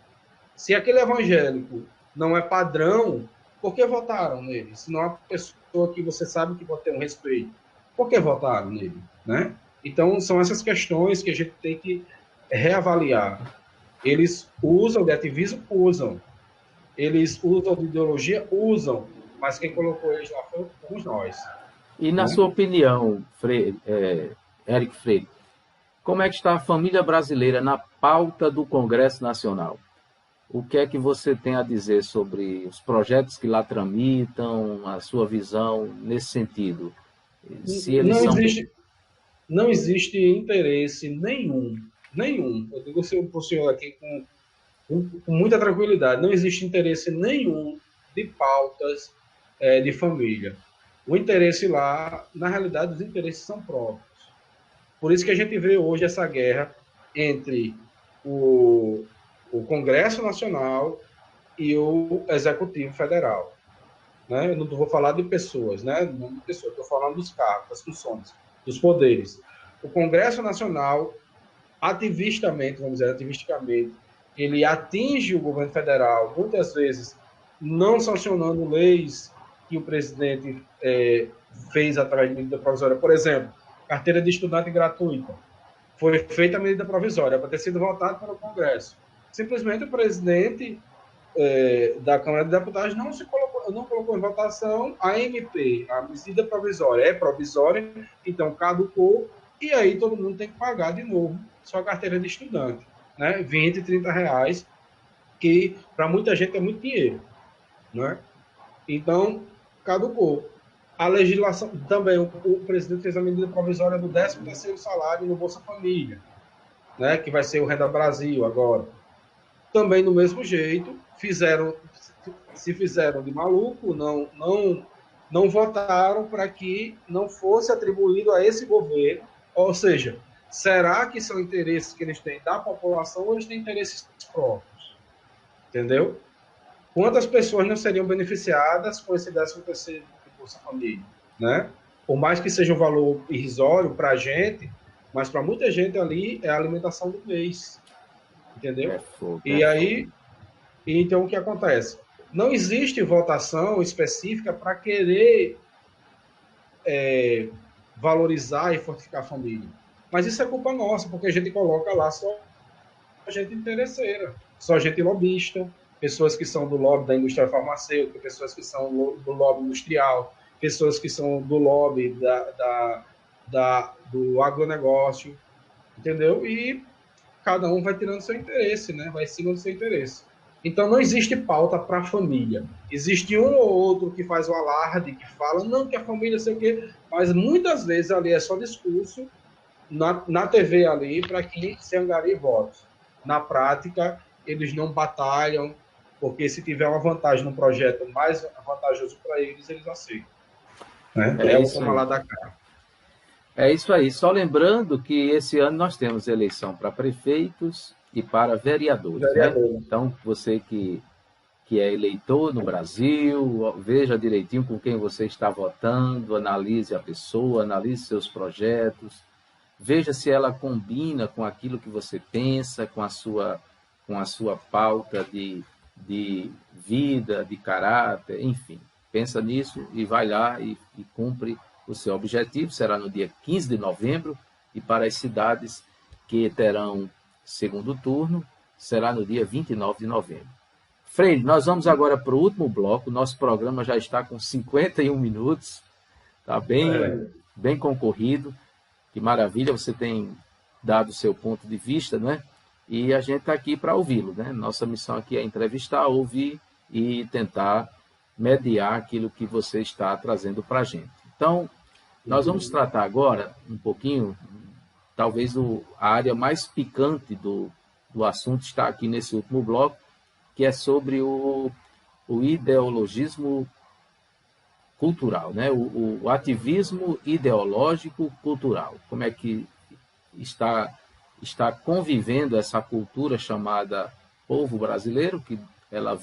Se aquele evangélico não é padrão, por que votaram nele? Se não é uma pessoa que você sabe que pode ter um respeito, por que votaram nele? Né? Então, são essas questões que a gente tem que reavaliar. Eles usam de ativismo? Usam. Eles usam de ideologia? Usam. Mas quem colocou eles lá fomos nós. E na sua opinião, Éric Freire, como é que está a família brasileira na pauta do Congresso Nacional? O que é que você tem a dizer sobre os projetos que lá tramitam, a sua visão nesse sentido? Se eles não existe interesse nenhum. Eu digo para o senhor aqui com muita tranquilidade, não existe interesse nenhum de pautas de família. O interesse lá, na realidade, os interesses são próprios. Por isso que a gente vê hoje essa guerra entre o Congresso Nacional e o Executivo Federal. Né? Eu não vou falar de pessoas, né? Não de pessoas, estou falando dos cargos, das funções, dos poderes. O Congresso Nacional, ativisticamente, ele atinge o governo federal, muitas vezes não sancionando leis que o presidente fez através de medida provisória. Por exemplo, carteira de estudante gratuita. Foi feita a medida provisória para ter sido votada pelo Congresso. Simplesmente o presidente da Câmara de Deputados não se colocou não colocou em votação a MP, a medida provisória. É provisória, então caducou, e aí todo mundo tem que pagar de novo sua carteira de estudante, né? 20, 30 reais, que para muita gente é muito dinheiro, né? Então, caducou. A legislação, também, o presidente fez a medida provisória do 13º salário no Bolsa Família, né? Que vai ser o Renda Brasil agora. Também do mesmo jeito, se fizeram de maluco, não votaram para que não fosse atribuído a esse governo. Ou seja, será que são interesses que eles têm da população ou eles têm interesses próprios? Entendeu? Quantas pessoas não seriam beneficiadas com esse 13º de Bolsa Família, né? Por mais que seja um valor irrisório para a gente, mas para muita gente ali é a alimentação do mês, entendeu? E aí, então o que acontece? Não existe votação específica para querer valorizar e fortificar a família. Mas isso é culpa nossa, porque a gente coloca lá só gente interesseira, só gente lobista, pessoas que são do lobby da indústria farmacêutica, pessoas que são do lobby industrial, pessoas que são do lobby do agronegócio, entendeu? E cada um vai tirando seu interesse, né? Vai seguindo seu interesse. Então não existe pauta para a família. Existe um ou outro que faz o alarde, que fala, não, que a família sei o quê, mas muitas vezes ali é só discurso na TV ali para que se angarie votos. Na prática, eles não batalham, porque se tiver uma vantagem no projeto mais vantajoso para eles, eles aceitam. Né? É o toma lá da cara. É isso aí. Só lembrando que esse ano nós temos eleição para prefeitos e para vereadores. Né? Então, você que é eleitor no Brasil, veja direitinho com quem você está votando, analise a pessoa, analise seus projetos, veja se ela combina com aquilo que você pensa, com a sua pauta de vida, de caráter, enfim. Pensa nisso e vai lá e cumpre o seu objetivo. Será no dia 15 de novembro e para as cidades que terão segundo turno, será no dia 29 de novembro. Freire, nós vamos agora para o último bloco. Nosso programa já está com 51 minutos. Está bem concorrido. Que maravilha, você tem dado o seu ponto de vista, não é? E a gente está aqui para ouvi-lo, né? Nossa missão aqui é entrevistar, ouvir e tentar mediar aquilo que você está trazendo para a gente. Então, nós vamos tratar agora um pouquinho, talvez a área mais picante do assunto está aqui nesse último bloco, que é sobre o ideologismo cultural, né? O ativismo ideológico cultural. Como é que está convivendo essa cultura chamada povo brasileiro, que ela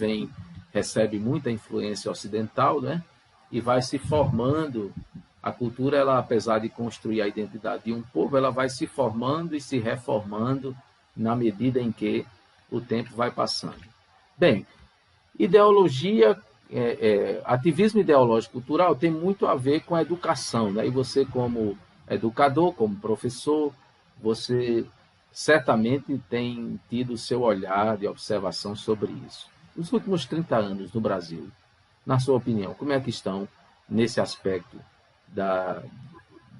recebe muita influência ocidental, né? E vai se formando. A cultura, ela, apesar de construir a identidade de um povo, ela vai se formando e se reformando na medida em que o tempo vai passando. Bem, ideologia, ativismo ideológico cultural tem muito a ver com a educação, né? E você, como educador, como professor, você certamente tem tido o seu olhar de observação sobre isso. Os últimos 30 anos no Brasil, na sua opinião, como é que estão nesse aspecto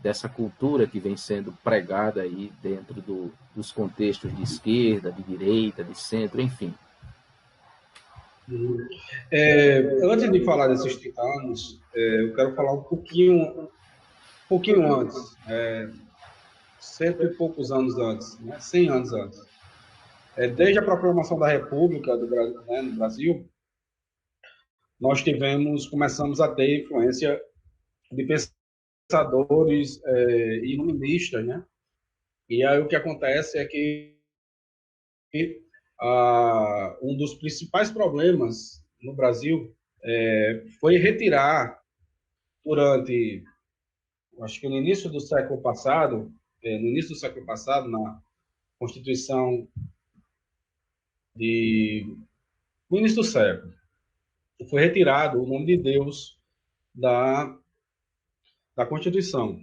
dessa cultura que vem sendo pregada aí dentro dos contextos de esquerda, de direita, de centro, enfim? Antes de falar desses 30 anos, eu quero falar um pouquinho antes, 100 e poucos anos antes, né? 100 anos antes. Desde a proclamação da República do Brasil, né, no Brasil, nós começamos a ter influência de pensadores iluministas, né? E aí o que acontece é que um dos principais problemas no Brasil foi retirar durante, acho que no início do século passado, na Constituição no início do século, foi retirado o nome de Deus da Constituição.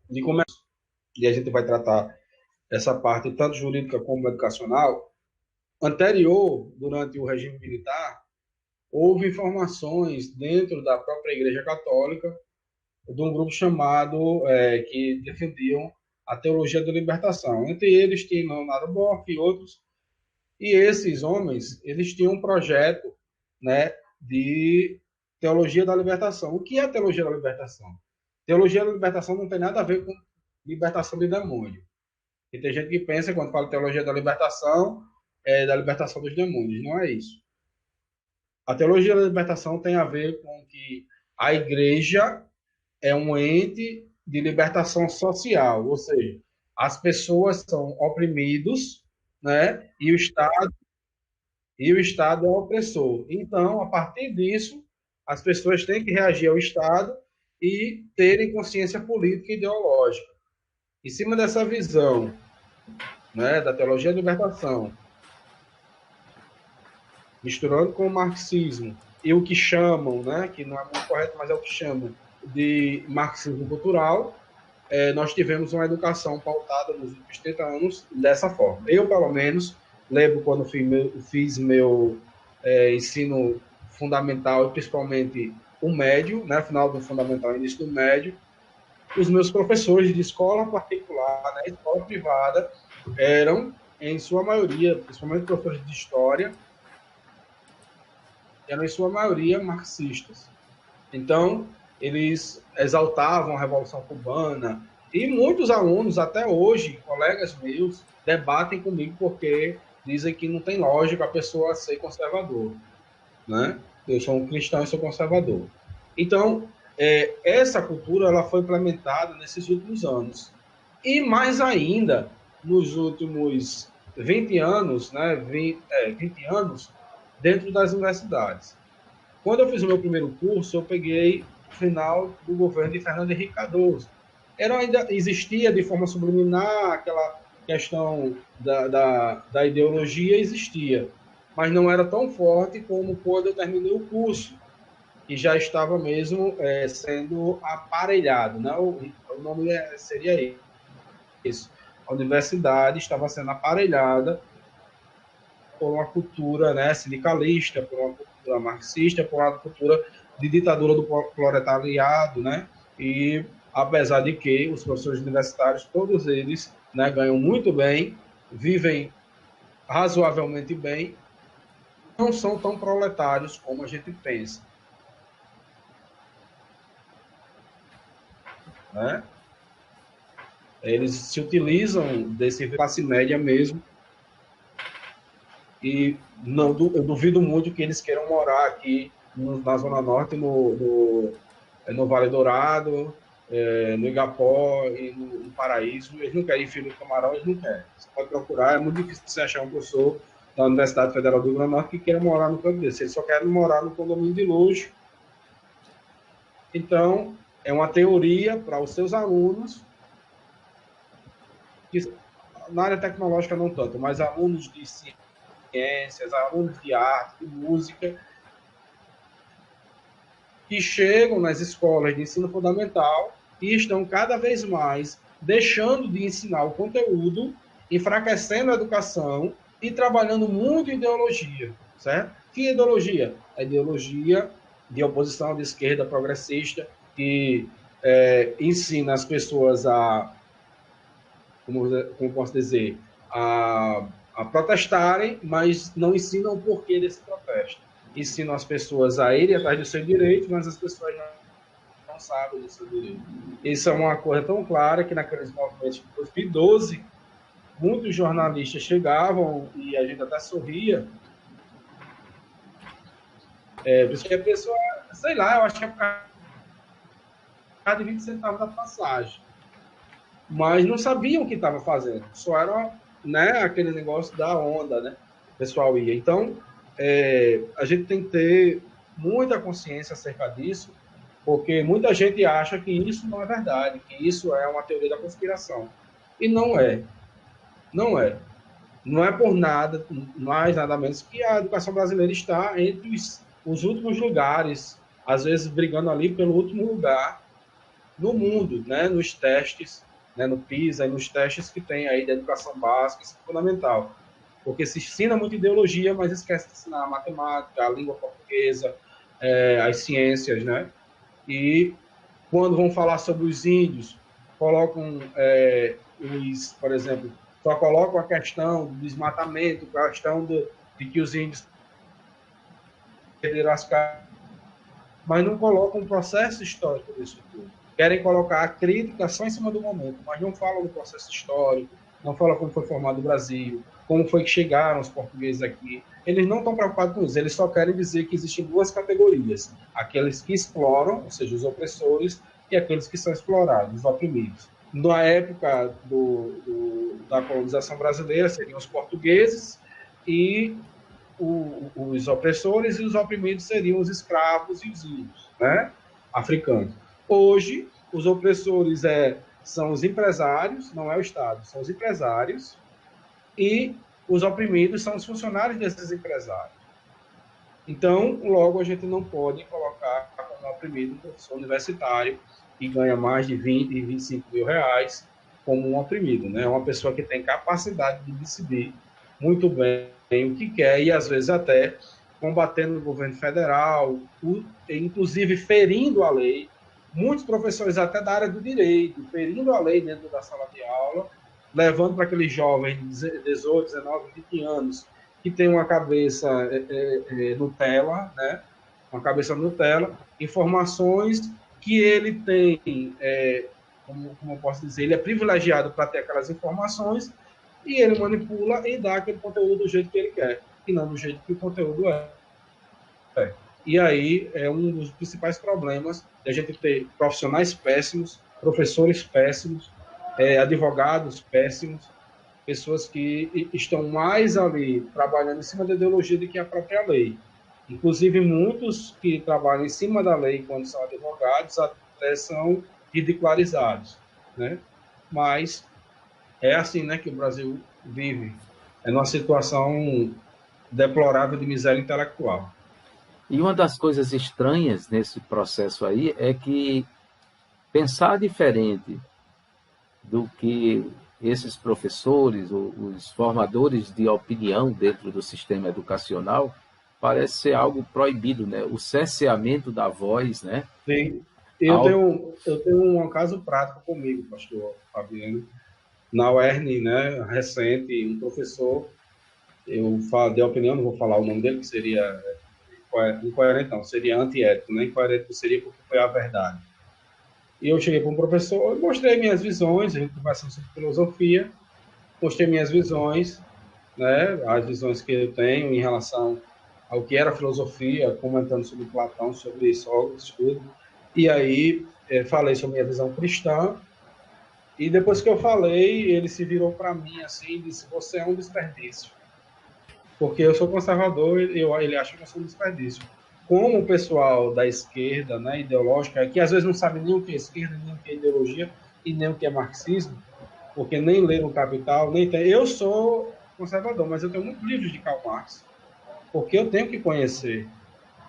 E a gente vai tratar essa parte, tanto jurídica como educacional. Anterior, durante o regime militar, houve informações dentro da própria Igreja Católica de um grupo chamado, que defendiam a teologia da libertação. Entre eles tinha Leonardo Boff e outros, e esses homens, eles tinham um projeto, né, de teologia da libertação. O que é a teologia da libertação? Teologia da libertação não tem nada a ver com libertação de demônio. E tem gente que pensa, quando fala teologia da libertação, é da libertação dos demônios. Não é isso. A teologia da libertação tem a ver com que a igreja é um ente de libertação social, ou seja, as pessoas são oprimidos, né? E o Estado é opressor. Então, a partir disso, as pessoas têm que reagir ao Estado e terem consciência política e ideológica. Em cima dessa visão, né, da teologia da libertação, misturando com o marxismo e o que chamam, né, que não é muito correto, mas é o que chamam de marxismo cultural, nós tivemos uma educação pautada nos últimos 30 anos dessa forma. Eu, pelo menos, lembro quando fiz meu ensino fundamental, principalmente o médio, né, final do fundamental e início do médio, os meus professores de escola particular, né, escola privada, eram, em sua maioria, principalmente professores de história, eram, em sua maioria, marxistas. Então, eles exaltavam a Revolução Cubana, e muitos alunos, até hoje, colegas meus, debatem comigo porque dizem que não tem lógica a pessoa ser conservador, né? Eu sou um cristão e sou conservador. Então, essa cultura ela foi implementada nesses últimos anos. E mais ainda, nos últimos 20 anos, né, 20 anos, dentro das universidades. Quando eu fiz o meu primeiro curso, eu peguei o final do governo de Fernando Henrique Cardoso. Ainda existia de forma subliminar aquela questão da ideologia, existia, mas não era tão forte como quando eu terminei o curso, que já estava mesmo sendo aparelhado, né? O nome seria isso. A universidade estava sendo aparelhada por uma cultura, né, sindicalista, por uma cultura marxista, por uma cultura de ditadura do proletariado, né? E apesar de que os professores universitários, todos eles, né, ganham muito bem, vivem razoavelmente bem, não são tão proletários como a gente pensa, né? Eles se utilizam desse classe média mesmo, e não, eu duvido muito que eles queiram morar aqui na Zona Norte, no Vale Dourado, no Igapó e no Paraíso. Eles não querem Filho do Camarão, eles não querem. Você pode procurar, é muito difícil você achar um professor da Universidade Federal do Rio Grande do Norte que queira morar no canto desse. Eles só querem morar no condomínio de luxo. Então, é uma teoria para os seus alunos, que, na área tecnológica não tanto, mas alunos de ciências, alunos de arte, de música, que chegam nas escolas de ensino fundamental e estão cada vez mais deixando de ensinar o conteúdo, enfraquecendo a educação e trabalhando muito em ideologia, certo? Que ideologia? A ideologia de oposição de esquerda progressista, que ensina as pessoas como posso dizer, a protestarem, mas não ensinam o porquê desse protesto. Ensinam as pessoas a irem atrás do seu direito, mas as pessoas não sabem do seu direito. Isso é uma coisa tão clara que naqueles movimentos de 2012, muitos jornalistas chegavam e a gente até sorria, porque a pessoa, sei lá, eu acho que é por causa de 20 centavos da passagem. Mas não sabiam o que estava fazendo, só era, né, aquele negócio da onda, né? O pessoal ia. Então, a gente tem que ter muita consciência acerca disso, porque muita gente acha que isso não é verdade, que isso é uma teoria da conspiração. E não é. Não é. Não é por nada, mais nada menos que a educação brasileira está entre os últimos lugares, às vezes brigando ali pelo último lugar no mundo, né, nos testes, né, no PISA e nos testes que tem aí da educação básica e fundamental. porque se ensina muita ideologia, mas esquece de ensinar a matemática, a língua portuguesa, as ciências, né? E quando vão falar sobre os índios, colocam por exemplo, só colocam a questão do desmatamento, a questão de que os índios perderam as casas, mas não colocam um processo histórico disso tudo. Querem colocar a crítica só em cima do momento, mas não falam do processo histórico, não falam como foi formado o Brasil, como foi que chegaram os portugueses aqui. Eles não estão preocupados com isso, eles só querem dizer que existem duas categorias: aqueles que exploram, ou seja, os opressores, e aqueles que são explorados, os oprimidos. Na época da colonização brasileira, seriam os portugueses, e os opressores, e os oprimidos seriam os escravos e os índios, né, africanos. Hoje, os opressores são os empresários, não é o Estado, são os empresários, e os oprimidos são os funcionários desses empresários. Então, logo, a gente não pode colocar como oprimido um professor universitário que ganha mais de 20 e 25 mil reais como um oprimido, né? Uma pessoa que tem capacidade de decidir muito bem o que quer e, às vezes, até combatendo o governo federal, inclusive ferindo a lei. Muitos professores, até da área do direito, ferindo a lei dentro da sala de aula, levando para aqueles jovens de 18, 19, 20 anos que tem uma cabeça Nutella, né? Uma cabeça Nutella, informações que ele tem, como eu posso dizer, ele é privilegiado para ter aquelas informações e ele manipula e dá aquele conteúdo do jeito que ele quer, e não do jeito que o conteúdo é. E aí é um dos principais problemas de a gente ter profissionais péssimos, professores péssimos, advogados péssimos, pessoas que estão mais ali trabalhando em cima da ideologia do que a própria lei. Inclusive, muitos que trabalham em cima da lei quando são advogados até são ridicularizados, né? Mas é assim, né, que o Brasil vive. É numa situação deplorável de miséria intelectual. E uma das coisas estranhas nesse processo aí é que pensar diferente do que esses professores, os formadores de opinião dentro do sistema educacional, parece ser algo proibido, né? O cerceamento da voz, né? Sim. Eu tenho um caso prático comigo, pastor Fabiano. Na UERN, né, recente, um professor, eu dei opinião, não vou falar o nome dele, que seria incoerente, não, seria antiético, né? Incoerente seria porque foi a verdade. E eu cheguei para um professor, mostrei minhas visões, a gente conversando sobre filosofia, mostrei minhas visões, né, as visões que eu tenho em relação ao que era filosofia, comentando sobre Platão, sobre Sócrates, tudo. E aí falei sobre minha visão cristã. E depois que eu falei, ele se virou para mim assim e disse: "Você é um desperdício". Porque eu sou conservador, ele acha que eu sou um desperdício. Como o pessoal da esquerda, né, ideológica, que às vezes não sabe nem o que é esquerda, nem o que é ideologia e nem o que é marxismo, porque nem leram Capital, nem tem. Eu sou conservador, mas eu tenho muitos livros de Karl Marx, porque eu tenho que conhecer.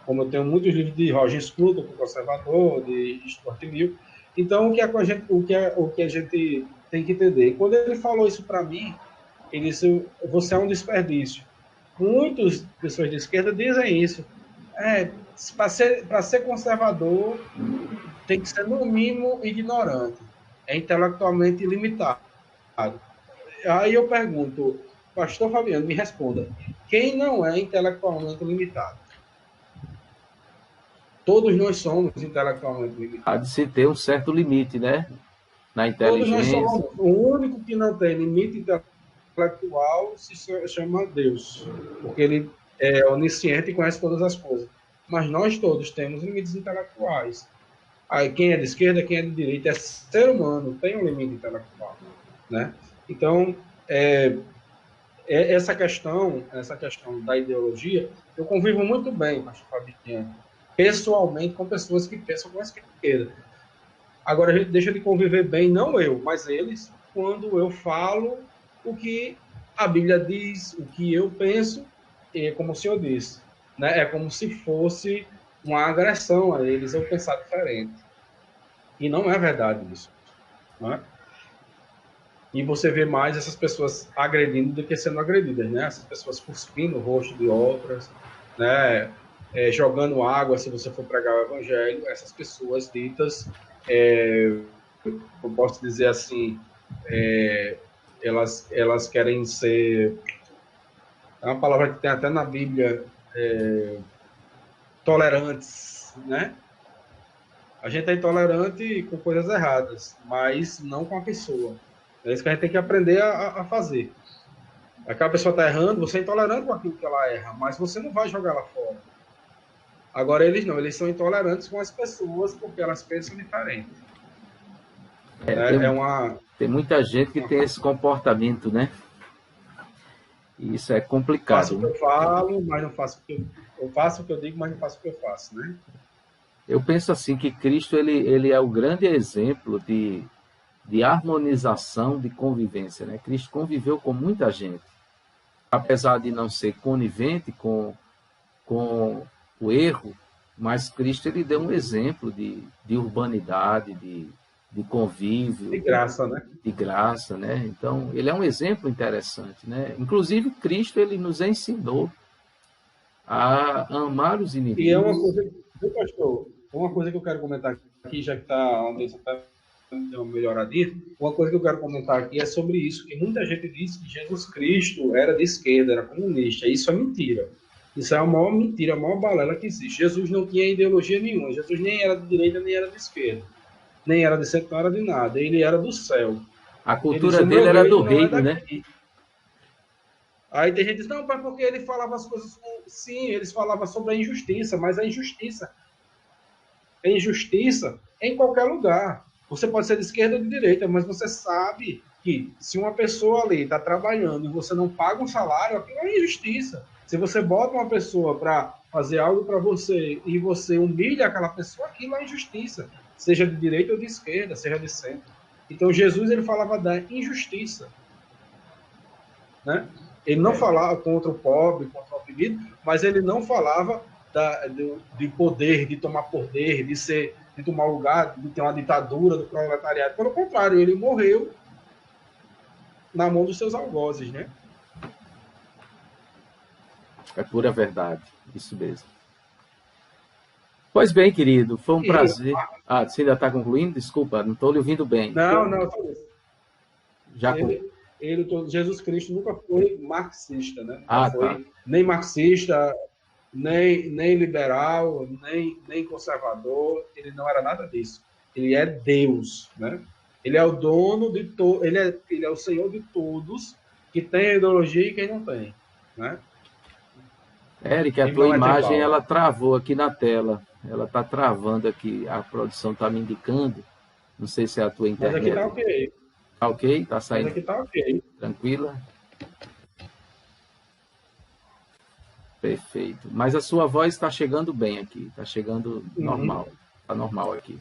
Como eu tenho muitos livros de Roger Scruton, que é conservador, de Stuart Mill. Então, o que a gente tem que entender? Quando ele falou isso para mim, ele disse: "Você é um desperdício". Muitas pessoas de esquerda dizem isso. Para ser conservador, tem que ser, no mínimo, ignorante. É intelectualmente limitado. Aí eu pergunto, pastor Fabiano, me responda: quem não é intelectualmente limitado? Todos nós somos intelectualmente Há limitados. de se ter um certo limite, né? Na Todos nós inteligência. somos. O único que não tem limite intelectual se chama Deus, porque ele é onisciente e conhece todas as coisas. Mas nós todos temos limites intelectuais. Aí quem é de esquerda, quem é de direita, é ser humano, tem um limite intelectual, né? Então, essa questão da ideologia, eu convivo muito bem, pastor Fabiano, pessoalmente com pessoas que pensam com a esquerda. Agora, a gente deixa de conviver bem, não eu, mas eles, quando eu falo o que a Bíblia diz, o que eu penso, é como o Senhor disse, né? É como se fosse uma agressão a eles eu pensar diferente. E não é verdade isso, né? E você vê mais essas pessoas agredindo do que sendo agredidas, né? Essas pessoas cuspindo o rosto de outras, né? Jogando água, se você for pregar o evangelho, essas pessoas ditas, eu posso dizer assim, elas querem ser, é uma palavra que tem até na Bíblia, tolerantes, né? A gente é intolerante com coisas erradas, mas não com a pessoa. É isso que a gente tem que aprender a fazer. Aquela pessoa está errando, você é intolerante com aquilo que ela erra, mas você não vai jogar ela fora. Agora, eles não, eles são intolerantes com as pessoas porque elas pensam diferente. Tem muita gente que tem esse comportamento, né? E isso é complicado. Faço o que eu falo, mas não faço o que eu faço o que eu digo, mas não faço o que eu faço, né? Eu penso assim que Cristo ele é o grande exemplo de harmonização, de convivência, né? Cristo conviveu com muita gente, apesar de não ser conivente com o erro, mas Cristo ele deu um exemplo de urbanidade, de convívio, De graça, né? de graça, né? Então, ele é um exemplo interessante, né? Inclusive, Cristo ele nos ensinou a amar os E é uma inimigos. coisa, viu, pastor? Uma coisa que eu quero comentar aqui, já que está onde você está deu uma melhoradinha, uma coisa que eu quero comentar aqui é sobre isso, que muita gente diz que Jesus Cristo era de esquerda, era comunista. Isso é mentira. Isso é a maior mentira, a maior balela que existe. Jesus não tinha ideologia nenhuma. Jesus nem era de direita, nem era de esquerda. Nem era de centro, não era de nada. Ele era do céu. A Ele cultura disse, o dele meu era do reino não é reino, né? daqui. Aí tem gente que diz, não, pai, porque ele falava as coisas... Sim, eles falavam sobre a injustiça, mas a injustiça em qualquer lugar. Você pode ser de esquerda ou de direita, mas você sabe que se uma pessoa ali está trabalhando e você não paga um salário, aquilo é injustiça. Se você bota uma pessoa para fazer algo para você e você humilha aquela pessoa, aquilo é injustiça. Seja de direita ou de esquerda, seja de centro. Então Jesus ele falava da injustiça, né? Ele não falava contra o pobre, contra o oprimido, mas ele não falava de poder, de tomar poder, de tomar lugar, de ter uma ditadura do proletariado. Pelo contrário, ele morreu na mão dos seus algozes, né? É pura verdade, isso mesmo. Pois bem, querido, foi um prazer. Ah, você ainda está concluindo? Desculpa, não estou lhe ouvindo bem. Não, Já com... Jesus Cristo nunca foi marxista, né? Nunca Ah, tá. foi nem marxista, nem liberal, nem conservador. Ele não era nada disso. Ele é Deus, né? Ele é o dono de todos, ele é o Senhor de todos, que tem a ideologia e quem não tem, né? Eric, a Ele tua não é imagem tribal. ela travou aqui na tela. Ela está travando aqui. A produção está me indicando. Não sei se é a tua Mas aqui internet. tá ok. Tá ok? Tá Mas saindo aqui tá ok. tranquila? Perfeito. Mas a sua voz está chegando bem aqui. Está chegando normal. Está normal aqui.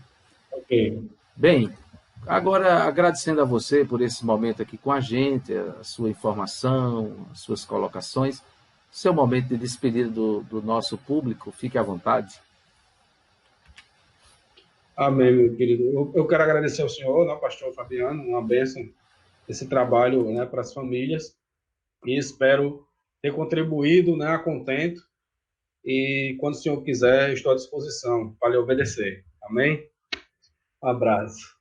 Ok. Bem, agora agradecendo a você por esse momento aqui com a gente, a sua informação, as suas colocações. Seu momento de despedida do nosso público, fique à vontade. Amém, meu querido. Eu quero agradecer ao senhor, né, pastor Fabiano, uma bênção esse trabalho, né, para as famílias e espero ter contribuído, né, a contento e quando o senhor quiser, estou à disposição para lhe obedecer. Amém? Um abraço.